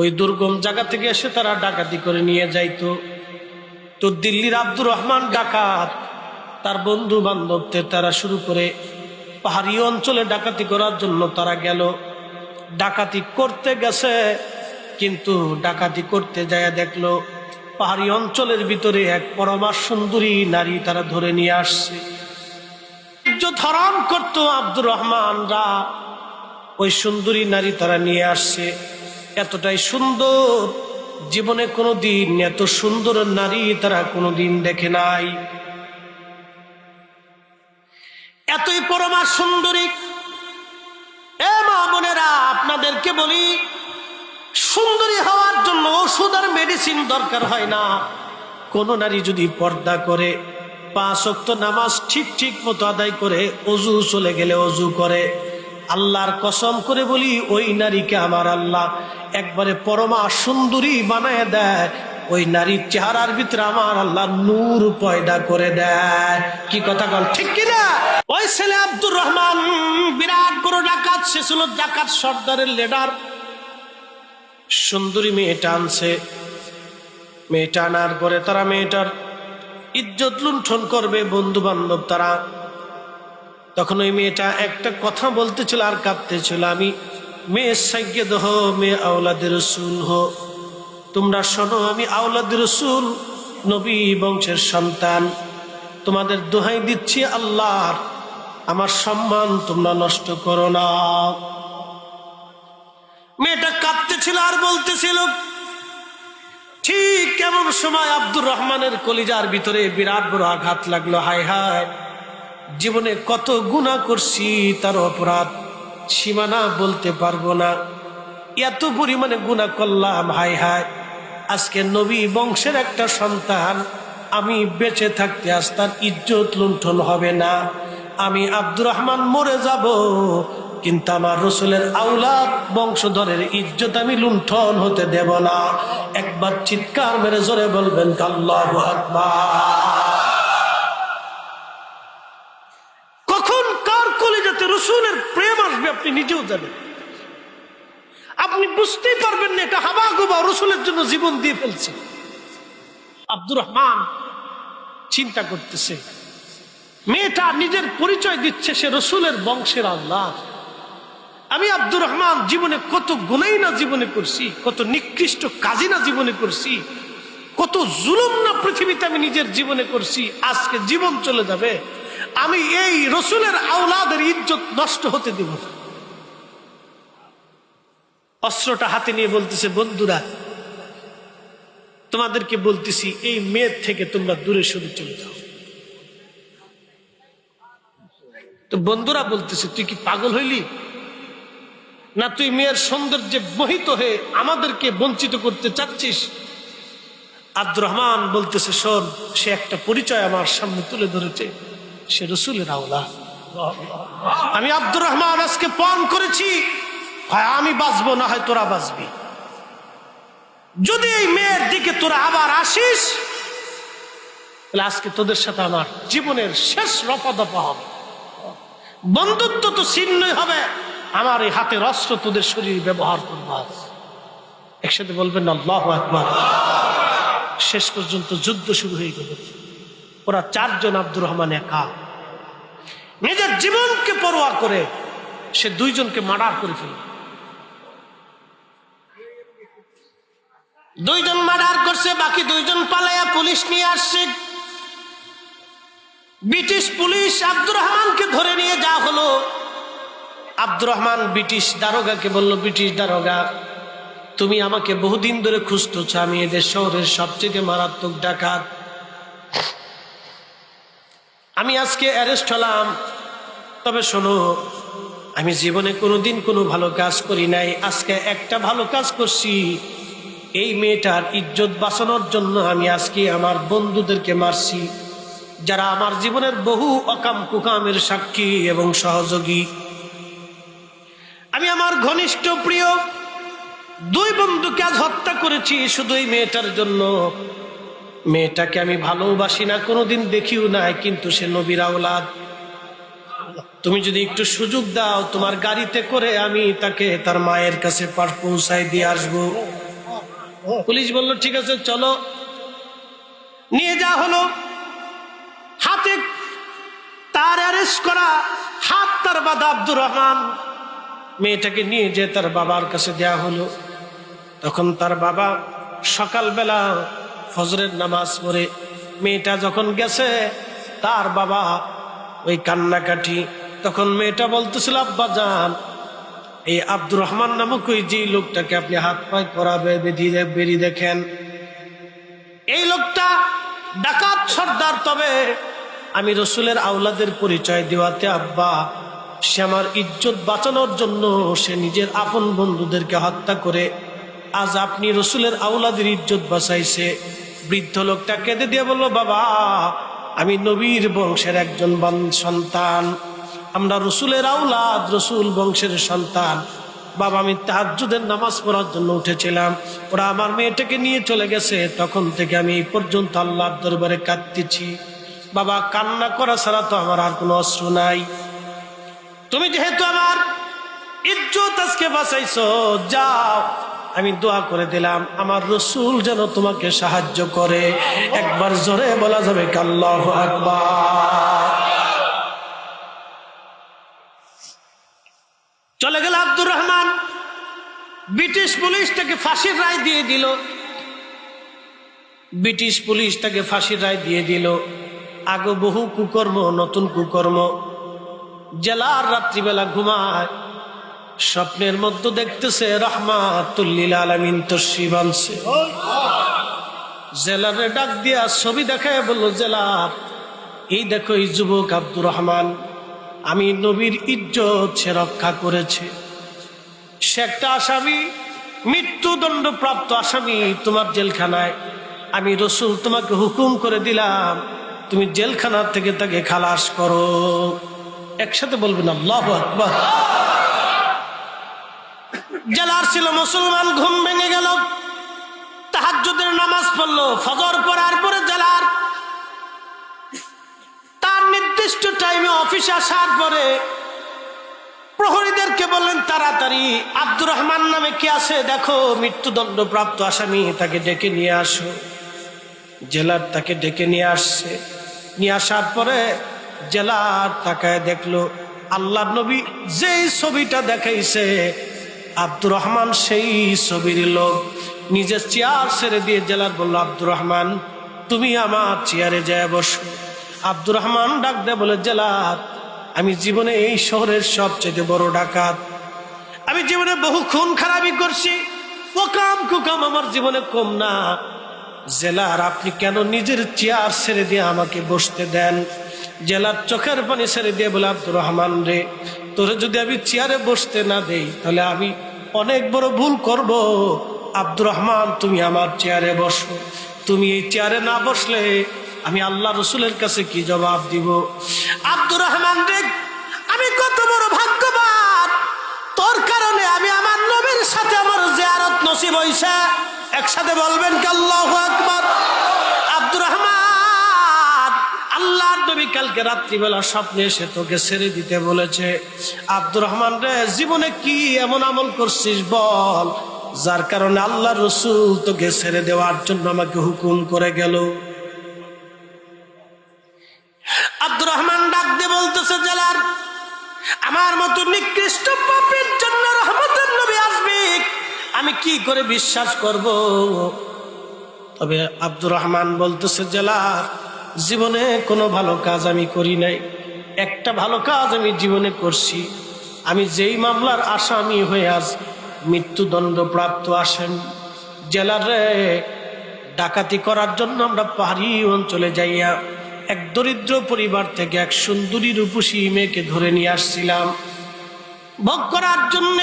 ওই দুর্গম জায়গা থেকে এসে তারা ডাকাতি করে নিয়ে যাইতো। তো দিল্লির আব্দুর রহমান ডাকাত তার বন্ধু বান্ধবদের তারা শুরু করে পাহাড়ি অঞ্চলে ডাকাতি করার জন্য তারা গেল। ডাকাতি করতে গেছে, কিন্তু ডাকাতি করতে যায় দেখলো পাহাড়ি অঞ্চলের ভিতরে এক পরমা সুন্দরী নারী তারা ধরে নিয়ে আসছে। ধারণ করতো আব্দুর রহমানরা, ওই সুন্দরী নারী তারা নিয়ে আসছে। এতটাই সুন্দর, জীবনে কোনোদিন এত সুন্দর নারী তারা কোনোদিন দেখে নাই। এতই পরমা সুন্দরী। এ মা বোনেরা, আপনাদেরকে বলি, সুন্দরী হওয়ার জন্য ওষুধ আর মেডিসিন দরকার হয় না। কোন নারী যদি পর্দা করে, 5 ওয়াক্ত নামাজ ঠিক মতো আদায় করে, অজু চলে গেলে অজু করে, আল্লাহর কসম করে বলি, ওই নারীকে আমার আল্লাহ একবারে পরমা সুন্দরী বানায় দেয়। ওই নারীর চেহারার ভিতরে আমার আল্লাহ নূর পয়দা করে দেয়। কি কথা বল, ঠিক কিনা? ওই ছেলে আব্দুর রহমান বিরাট বড় ডাকাত, সে ছিল ডাকাত সর্দারের লিডার। সুন্দরী মেয়েটা আনছে। মেয়েটা আনার পরে তারা মেয়েটার ইজ্জত লুণ্ঠন করবে, বন্ধু বান্ধব তারা। তখন ওই মেয়েটা একটা কথা বলতেছিল আর কাঁদতেছিল, আমি মেয়ে সাইয়্যেদ হো, মেয়ে আওলাদের রসুল হো। তোমরা শোনো, আমি আওলাদের রসুল, নবী বংশের সন্তান। তোমাদের দোহাই দিচ্ছি আল্লাহর, আমার সম্মান তোমরা নষ্ট করো না। মেয়েটা কাঁদতেছিল আর বলতেছিল। ঠিক কেমন সময় আব্দুর রহমানের কলিজার ভিতরে বিরাট বড় আঘাত লাগলো। হায় হায়, জীবনে কত গুনাহ করছি, তার অপরাধ সীমানা বলতে পারবো না। এত পরিমাণে গুনাহ করলাম। হায় হায়, আজকে নবী বংশের একটা সন্তান, আমি বেঁচে থাকতে আজ তার ইজ্জত লুণ্ঠন হবে না। আমি আব্দুর রহমান মরে যাব, কিন্তু আমার রসুলের আওলাদ বংশধরের ইজ্জত আমি লুণ্ঠন হতে দেব না। একবার চিৎকার মেরে জোরে বলবেন আল্লাহু আকবার। কখন কার কলিজাতে রসুলের প্রেম আসবে আপনি নিজেও জানেন। আপনি বুঝতেই পারবেন না, এটা হাবা গোবা রসুলের জন্য জীবন দিয়ে ফেলছে। আব্দুর রহমান চিন্তা করতেছে, মেয়েটা নিজের পরিচয় দিচ্ছে সে রসুলের বংশের আল্লাহ। আমি আব্দুর রহমান জীবনে কত গুনাহ না জীবনে করছি, কত নিকৃষ্ট কাজই না জীবনে করছি, কত জুলুম না পৃথিবীতে আমি নিজের জীবনে করছি। আজকে জীবন চলে যাবে, আমি এই রসুলের আওলাদের ইজ্জত নষ্ট হতে দেব না। অস্ত্রটা হাতে নিয়ে বলতেছে, বন্ধুরা তোমাদেরকে বলতেছি, এই মেয়ের থেকে তোমরা দূরে সরে চলে যাও। তো বন্ধুরা বলতেছে, তুই কি পাগল হইলি না? তুই মেয়ের সৌন্দর্যে মোহিত হয়ে আমাদেরকে বঞ্চিত করতে চাচ্ছিস? আব্দুর রহমান বলতেছে, শোন, সে একটা পরিচয় আমার সামনে তুলে ধরেছে, সে রসুলের আওলাদ। আমি আব্দুর রহমান আজকে পণ করেছি, হয় আমি বাঁচবো না হয় তোরা বাঁচবি। যদি এই মেয়ের দিকে তোরা আবার আসিস, তাহলে আজকে তোদের সাথে আমার জীবনের শেষ রফাদফা হবে। বন্ধুত্ব তো ছিন্নই হবে, আমার এই হাতের অস্ত্র তোদের শরীর ব্যবহার করবো। একসাথে বলবেন আল্লাহু আকবার। শেষ পর্যন্ত যুদ্ধ শুরু হয়ে গেল। ওরা 4 জন, আব্দুর রহমান একা। নিজের জীবনকে পরোয়া করে সে 2 জনকে মার্ডার করে ফেলল। 2 জন মার্ডার করছে, বাকি 2 জন পালাইয়া পুলিশ নিয়ে আসছে। ব্রিটিশ পুলিশ আব্দুর রহমানকে ধরে নিয়ে যাওয়া হলো। আব্দুর রহমান ব্রিটিশ দারোগাকে বলল, ব্রিটিশ দারোগা, তুমি আমাকে বহুদিন ধরে খুঁজতেছ, আমি এদের শহরের সবচেয়ে মারাত্মক ডাকাত, আমি আজকে অ্যারেস্ট হলাম। তবে শোনো, আমি জীবনে কোনোদিন কোনো ভালো কাজ করি নাই, আজকে একটা ভালো কাজ করছি। এই মেয়েটার ইজ্জত বাঁচানোর জন্য আমি আজকে আমার বন্ধুদেরকে মারছি, যারা আমার জীবনের বহু অকাম কুকামের সাক্ষী এবং সহযোগী। আমি আমার ঘনিষ্ঠ প্রিয় দুই বন্ধুকে আজ হত্যা করেছি শুধু এই মেয়েটার জন্য। মেয়েটাকে আমি ভালোবাসি না, কোনোদিন দেখিও নাই, কিন্তু সে নবীর আওলাদ। তুমি যদি একটু সুযোগ দাও, তোমার গাড়িতে করে আমি তাকে তার মায়ের কাছে পৌঁছায় দিয়ে আসবো। পুলিশ বলল ঠিক আছে চলো। নিয়ে যাওয়া হলো, হাতে তার অ্যারেস্ট করা, হাত তার বাঁধা আব্দুর রহমান। মেয়েটাকে নিয়ে যে তার বাবার কাছে দেয়া হলো। তখন তার বাবা সকালবেলা ফজরের নামাজ পড়ে মেয়েটা যখন গেছে, তার বাবা ওই কান্নাকাটি। তখন মেয়েটা বলতেছিল, আব্বা জান, এই আব্দুর রহমান নামক ওই যে লোকটাকে আপনি হাত পায়ে করাবে বেরিয়ে দেখেন, এই লোকটা ডাকাত সর্দার, তবে আমি রসুলের আওলাদের পরিচয় দেওয়াতে আব্বা সে আমার ইজ্জত বাঁচানোর জন্য সে নিজের আপন বন্ধুদেরকে হত্যা করে আজ আপনি রসুলের আওলাদের ইজ্জত বাঁচাইছে। বৃদ্ধ লোকটা কেঁদে দিয়ে বলল, বাবা আমি নবীর বংশের একজন সন্তান, আমরা রসুলের আওলাদ, রসুল বংশের সন্তান। বাবা আমি তাহাজ্জুদের নামাজ পড়ার জন্য উঠেছিলাম, ওরা আমার মেয়েটাকে নিয়ে চলে গেছে, তখন থেকে আমি এই পর্যন্ত আল্লাহর দরবারে কাঁদতেছি। বাবা কান্না করা ছাড়া তো আমার আর কোনো অস্ত্র নাই। তুমি যেহেতু আমার ইজ্জত আজকে বাঁচাইছো, যাও, আমি দোয়া করে দিলাম আমার রসুল যেন তোমাকে সাহায্য করে। একবার জোরে বলা যাবে আল্লাহু আকবার। চলে গেল আব্দুর রহমান। ব্রিটিশ পুলিশ তাকে ফাঁসির রায় দিয়ে দিল। ব্রিটিশ পুলিশ তাকে ফাঁসির রায় দিয়ে দিল। আগে বহু কুকর্ম, নতুন কুকর্ম। জেলার রাত্রিবেলা ঘুমায়, স্বপ্নের মধ্যে দেখতেছে রাহমাতুল লিল আলামিন তশরিফ আনছে। জেলারে ডাক দিয়া ছবি দেখায় বলল, জেলার এই দেখো এই যুবক আব্দুর রহমান, আমি নবীর ইজ্জত সে রক্ষা করেছে, সে একটা আসামি, মৃত্যুদণ্ড প্রাপ্ত আসামি তোমার জেলখানায়। আমি রসুল তোমাকে হুকুম করে দিলাম তুমি জেলখানা থেকে তাকে খালাস করো। একসাথে বলবেন আল্লাহু আকবার। জেলার ছিল মুসলমান, ঘুম ভেঙে গেল, তাহাজ্জুদের নামাজ পড়লো। ফজর পড়ার পরে জেলার তার নির্দিষ্ট টাইমে অফিসে আসার পরে প্রহরীদেরকে বললেন, তাড়াতাড়ি আব্দুর রহমান নামে কে আছে দেখো, মৃত্যুদণ্ড প্রাপ্ত আসামি, তাকে ডেকে নিয়ে আসো। জেলার তাকে ডেকে নিয়ে আসছে। নিয়ে আসার পরে জেলার তাকায় দেখলো আল্লাহর নবী যেই ছবিটা দেখাইছে আব্দুর রহমান সেই ছবির লোক। নিজের চেয়ার ছেড়ে দিয়ে জেলার বলল, আব্দুর রহমান তুমি আমার চেয়ারে যায় বসো। আব্দুর রহমান ডাক দেয় বলে, জেলার আমি জীবনে এই শহরের সবচেয়ে বড় ডাকাত, আমি জীবনে বহু খুন খারাপি করছি, ওকাম কুকাম আমার জীবনে কম না। জেলার আপনি কেন নিজের চেয়ার ছেড়ে দিয়ে আমাকে বসতে দেন? জেলার চোখের পানি ছেড়ে দিয়ে বলে, আব্দুর রহমান রে, তোরে যদি আমি চেয়ারে বসতে না দেই তাহলে আমি অনেক বড় ভুল করব। আব্দুর রহমান তুমি আমার চেয়ারে বসো, তুমি এই চেয়ারে না বসলে আমি আল্লাহ রসুলের কাছে কি জবাব দিব? আব্দুর রহমান রে, আমি কত বড় ভাগ্যবান, তোর কারণে আমি আমার নবীর সাথে আমার জিয়ারত নসিব হইছে। একসাথে বলবেন কি আল্লাহু আকবার। আব্দুর রহমান, আল্লাহর নবী কালকে রাত্রিবেলা স্বপ্নে এসে তোকে ছেড়ে দিতে বলেছে। আব্দুর রহমান রে, জীবনে কি এমন আমল করছিস বল, যার কারণে আল্লাহ রসুল তোকে ছেড়ে দেওয়ার জন্য আমাকে হুকুম করে গেল? আব্দুর রহমান ডাক দিয়ে বলতেছে, জেলার আমার মতো নিকৃষ্ট পাপীর জন্য রহমতের নবী আসবে, আমি কি করে বিশ্বাস করব? তবে আব্দুর রহমান বলতেছে, জেলার জীবনে কোনো ভালো কাজ আমি করি নাই, একটা ভালো কাজ আমি জীবনে করছি। আমি যেই মামলার আসামি হয়ে আজ মৃত্যুদণ্ড প্রাপ্ত আসামি, জেলারে ডাকাতি করার জন্য আমরা পাহাড়ি অঞ্চলে যাইয়া এক দরিদ্র পরিবার থেকে এক সুন্দরী রূপসী মেয়েকে ধরে নিয়ে আসছিলাম। ভোগ করার জন্য,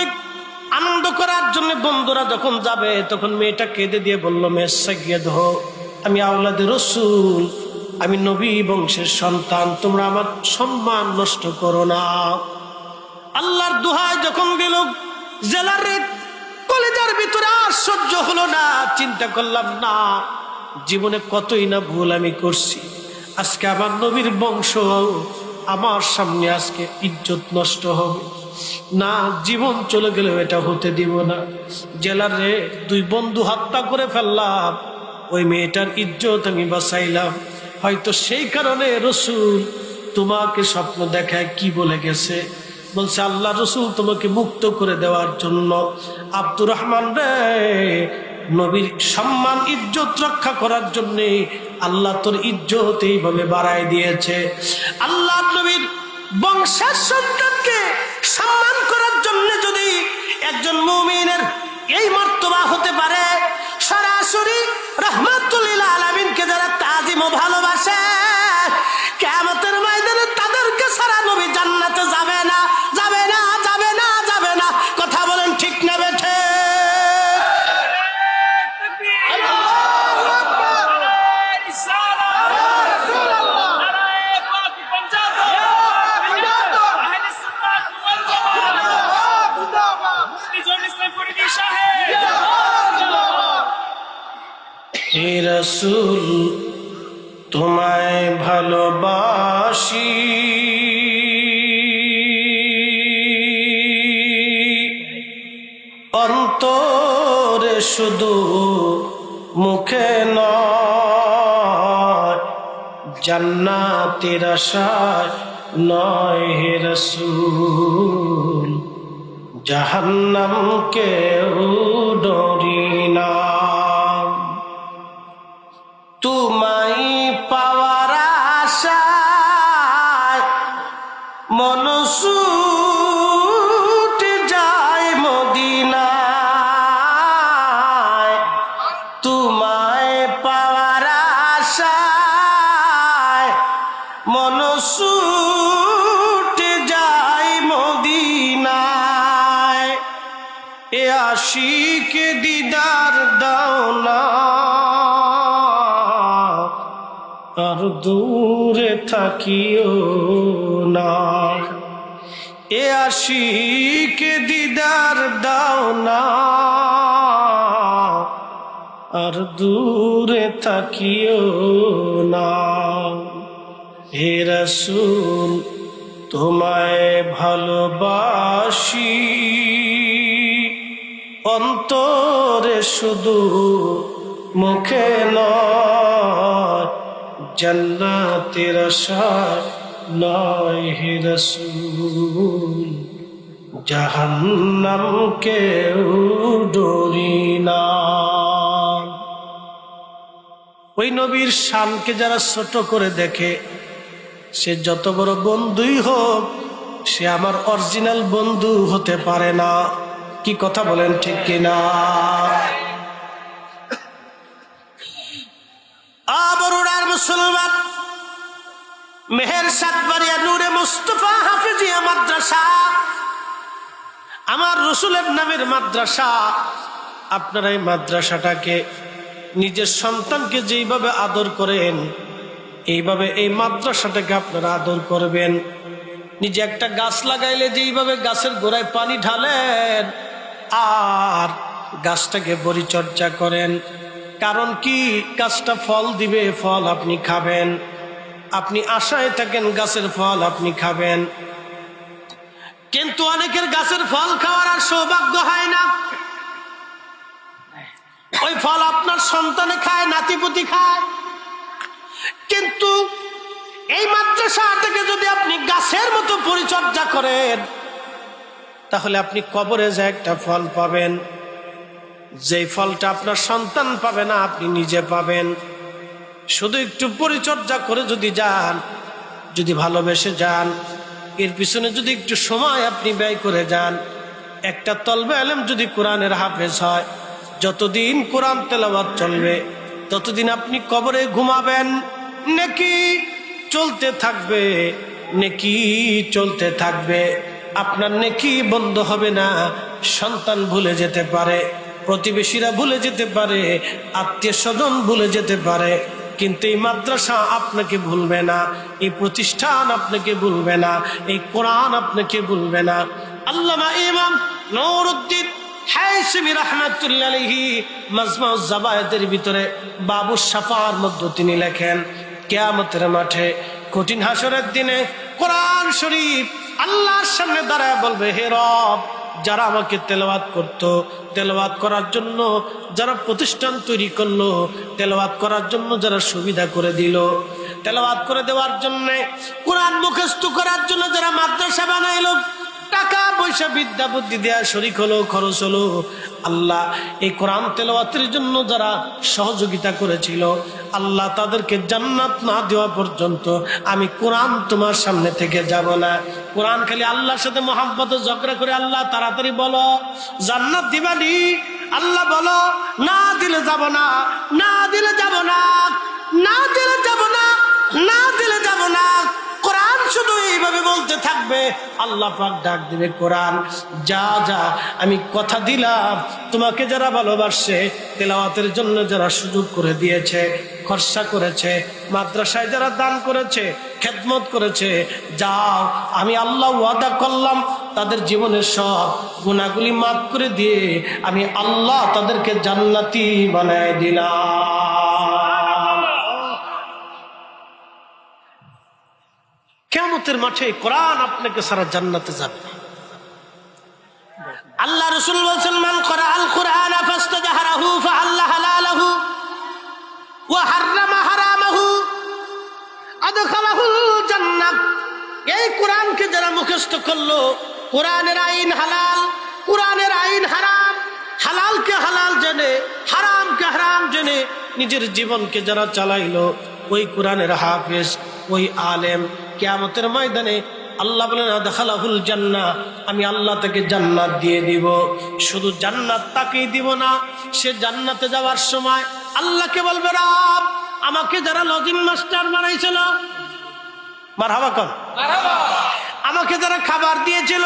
আনন্দ করার জন্য বন্ধুরা যখন যাবে তখন মেয়েটা কেঁদে দিয়ে বলল, মেসাগিয়াদ হো, আমি আওলাদে রসুল, আমি নবী বংশের সন্তান, তোমরা আমার সম্মান নষ্ট করো না। আল্লাহর দোহায় যখন গেল, জেলারে কলেজার ভিতরে আর সহ্য হলো না, চিন্তা করলাম না জীবনে কতই না ভুল আমি করছি, আজকে আমার নবীর বংশ আমার সামনে আজকে ইজ্জত নষ্ট হবে না, জীবন চলে গেলেও এটা হতে দিব না। জেলার রে 2 বন্ধু হত্যা করে ফেললাম, ওই মেয়েটার ইজ্জত আমি বাঁচাইলাম। হয়তো সেই কারণে রসুল তোমাকে স্বপ্ন দেখায় কি বলে গেছে, বলছে আল্লাহ রসুল তোমাকে মুক্ত করে দেওয়ার জন্য। আব্দুর রহমান রে, নবীর সম্মান ইজ্জত রক্ষা করার জন্য আল্লাহ তোর ইজ্জত এইভাবে বাড়ায় দিয়েছে। আল্লাহ নবীর বংশের সন্তানকে সম্মান করার জন্য যদি একজন মুমিনের এই মর্তবা হতে পারে, সরাসরি রাহমাতুল লিল আলামিনকে যারা তাজিম ও ভালোবাসে, কিয়ামতের ময়দানে তাদেরকে সারা নবী জান্নাতে যাবে না, যাবে না, যাবে না, যাবে না। কথা বলেন ঠিক না বেঠে? হে রাসূল তোমায় ভালোবাসি, অন্তরে শুধু মুখে নয়, জান্নাতের আশায় নয় হে রাসূল, জাহান্নামকেও ডরি না। তোমায় পাওয়ার আশায় মন ছুটে যায় মদিনায়, তোমায় পাওয়ার আশায় মন ছুটে যায় মদিনায়। এ আশিকে দিদার দাও না, আর দূরে থাকিও না। এ আশিকে দিদার দাও না, আর দূরে থাকিও না। হে রাসূল তোমায় ভালোবাসি, অন্তরে শুধু মুখে নয়, জান্নাতের আশায় নয় হে রাসূল, জাহান্নামকেও ডরি না। ওই নবীর শানকে যারা ছোট করে দেখে, সে যত বড় বন্ধুই হোক, সে আমার অরিজিনাল বন্ধু হতে পারে না। কি কথা বলেন ঠিক কিনা? বরুড়ার মুসলমান, মেহের সাতবাড়িয়া নূরে মুস্তফা হাফিজিয়া মাদ্রাসা, আমার রসুলের নামের মাদ্রাসা। আপনারা এই মাদ্রাসাটাকে নিজের সন্তানকে যেইভাবে আদর করেন, এইভাবে এই মাদ্রাসাটাকে আপনারা আদর করবেন। নিজে একটা গাছ লাগাইলে যেইভাবে গাছের গোড়ায় পানি ঢালেন আর গাছটাকে পরিচর্যা করেন, কারণ কি গাছটা ফল দিবে, ফল আপনি খাবেন, আপনি আশায় থাকেন গাছের ফল আপনি খাবেন। কিন্তু অনেকের গাছের ফল খাওয়ার আর সৌভাগ্য হয় না। ওই ফল আপনার সন্তানে খায়, নাতিপুতি খায়। কিন্তু এই মাদ্রাসাটাকে যদি আপনি গাছের মতো পরিচর্যা করেন, তাহলে আপনি কবরে যে একটা ফল পাবেন, যেই ফলটা আপনার সন্তান পাবে না, আপনি নিজে পাবেন। শুধু একটু পরিচর্যা করে যদি যান, যদি ভালোবেসে যান, এর পিছনে যদি একটু সময় আপনি ব্যয় করে যান, একটা তলবে আলেম যদি কোরআনের হাফেজ হয়, যতদিন কোরআন তেলাওয়াত চলবে ততদিন আপনি কবরে ঘুমাবেন, নেকি চলতে থাকবে, নেকি চলতে থাকবে। আপনার নেকি বন্ধ হবে না। সন্তান ভুলে যেতে পারে, প্রতিবেশীরা ভুলে যেতে পারে, আত্মীয় স্বজন ভুলে যেতে পারে, কিন্তু এই মাদ্রাসা আপনাকে ভুলবে না, এই প্রতিষ্ঠান আপনাকে ভুলবে না, এই কোরআন আপনাকে ভুলবে না। আল্লামা ইমাম নুরউদ্দিন হাইসিমি রাহমাতুল্লাহি আলাইহি মাজমাউজ জাবায়েতের ভিতরে বাবু শাফার মধ্যে তিনি লেখেন, কিয়ামতের মাঠে কঠিন হাসরের দিনে কোরআন শরীফ আল্লাহর সামনে দাঁড়ায় বলবে, হে রব, যারা আমাকে তেলাওয়াত করতো, তেলাওয়াত করার জন্য যারা প্রতিষ্ঠান তৈরি করলো, তেলাওয়াত করার জন্য যারা সুবিধা করে দিল, তেলাওয়াত করে দেওয়ার জন্য, কোরআন মুখস্থ করার জন্য যারা মাদ্রাসা বানাইলো, টাকা পয়সা বিদ্যা বুদ্ধি দেয়া শরীক হলো, খরচ হলো, আল্লাহ এই কোরআন তেলাওয়াতের জন্য যারা সহযোগিতা করেছিল, আল্লাহ তাদেরকে জান্নাত না দেওয়া পর্যন্ত আমি কোরআন তোমার সামনে থেকে যাব না। কোরআন খালি আল্লাহর সাথে মহাব্বতে ঝগড়া করে, আল্লাহ তাড়াতাড়ি বলো জান্নাত দিবানি, আল্লাহ বলো না দিলে যাব না, না দিলে যাব না, না দিলে যাব না, না দিলে যাব না। কোরআন শুধু এইভাবে বলতে থাকবে, আল্লাহ পাক ডাক দিবে, কোরআন যা যা, আমি কথা দিলাম তোমাকে যারা ভালোবাসে, তেলাওয়াতের জন্য যারা সুযোগ করে দিয়েছে, খরচা করেছে, মাদ্রাসায় যারা দান করেছে, খেদমত করেছে, যাও আমি আল্লাহ ওয়াদা করলাম তাদের জীবনের সব গুনাহগুলি মাফ করে দিয়ে আমি আল্লাহ তাদেরকে জান্নাতি বানায় দিলাম। কিয়ামতের মাঠে কোরআন আপনাকে সারা জান্নাতে যাবে। আল্লাহ রাসূল বলেছেন, মান ক্বারাআল কুরআনা ফাস্তাজহারাহু ফাআল্লা হালালাহু ওয়া হাররামা হারামাহু আদখালাহুল জান্নাহ। এই কোরআনকে যারা মুখস্থ করলো, কোরআনের আইন হালাল, কোরআনের আইন হারাম, হালালকে হালাল জেনে, হারামকে হারাম জেনে নিজের জীবনকে যারা চালাইলো, ওই কোরআনের হাফেজ, ওই আলেম কিয়ামতের ময়দানে আল্লাহ বলেন আদখালাহুল জান্নাহ, আমি আল্লাহ তাকে জান্নাত দিয়ে দিব। শুধু জান্নাত তাকেই দিব না, সে জান্নাতে যাওয়ার সময় আল্লাহকে বলবে, রব আমাকে যারা লজিং মাস্টার বানাইছিল, মারহাবা কর, আমাকে যারা খাবার দিয়েছিল,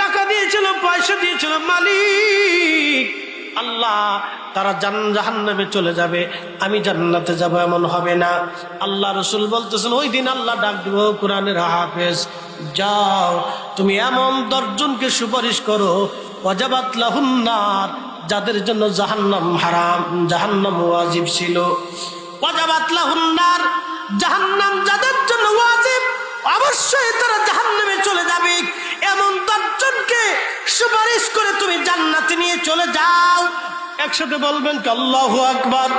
টাকা দিয়েছিল, পয়সা দিয়েছিল, মালিক আল্লাহ তারা জাহান্নামে চলে যাবে, আমি জান্নাতে যাব, এমন হবে না। আল্লাহ রাসূল বলতেছেন, ওই দিন আল্লাহ ডাক দিব, কোরআনের হাফেজ যাও তুমি এমন 10 জনকে সুপারিশ করো, ওয়াজাবাত লাহুন নার, যাদের জন্য জাহান্নাম হারাম, জাহান্নাম ওয়াজিব ছিল। ওয়াজাবাত লাহুন নার, জাহান্নাম যাদের জন্য ওয়াজিব, অবশ্যই তারা জাহান্নামে চলে যাবে, এমন 10 জনকে সুপারিশ করে তুমি জান্নাতে নিয়ে চলে যাও। একসাথে বলবেন কি আল্লাহু আকবার।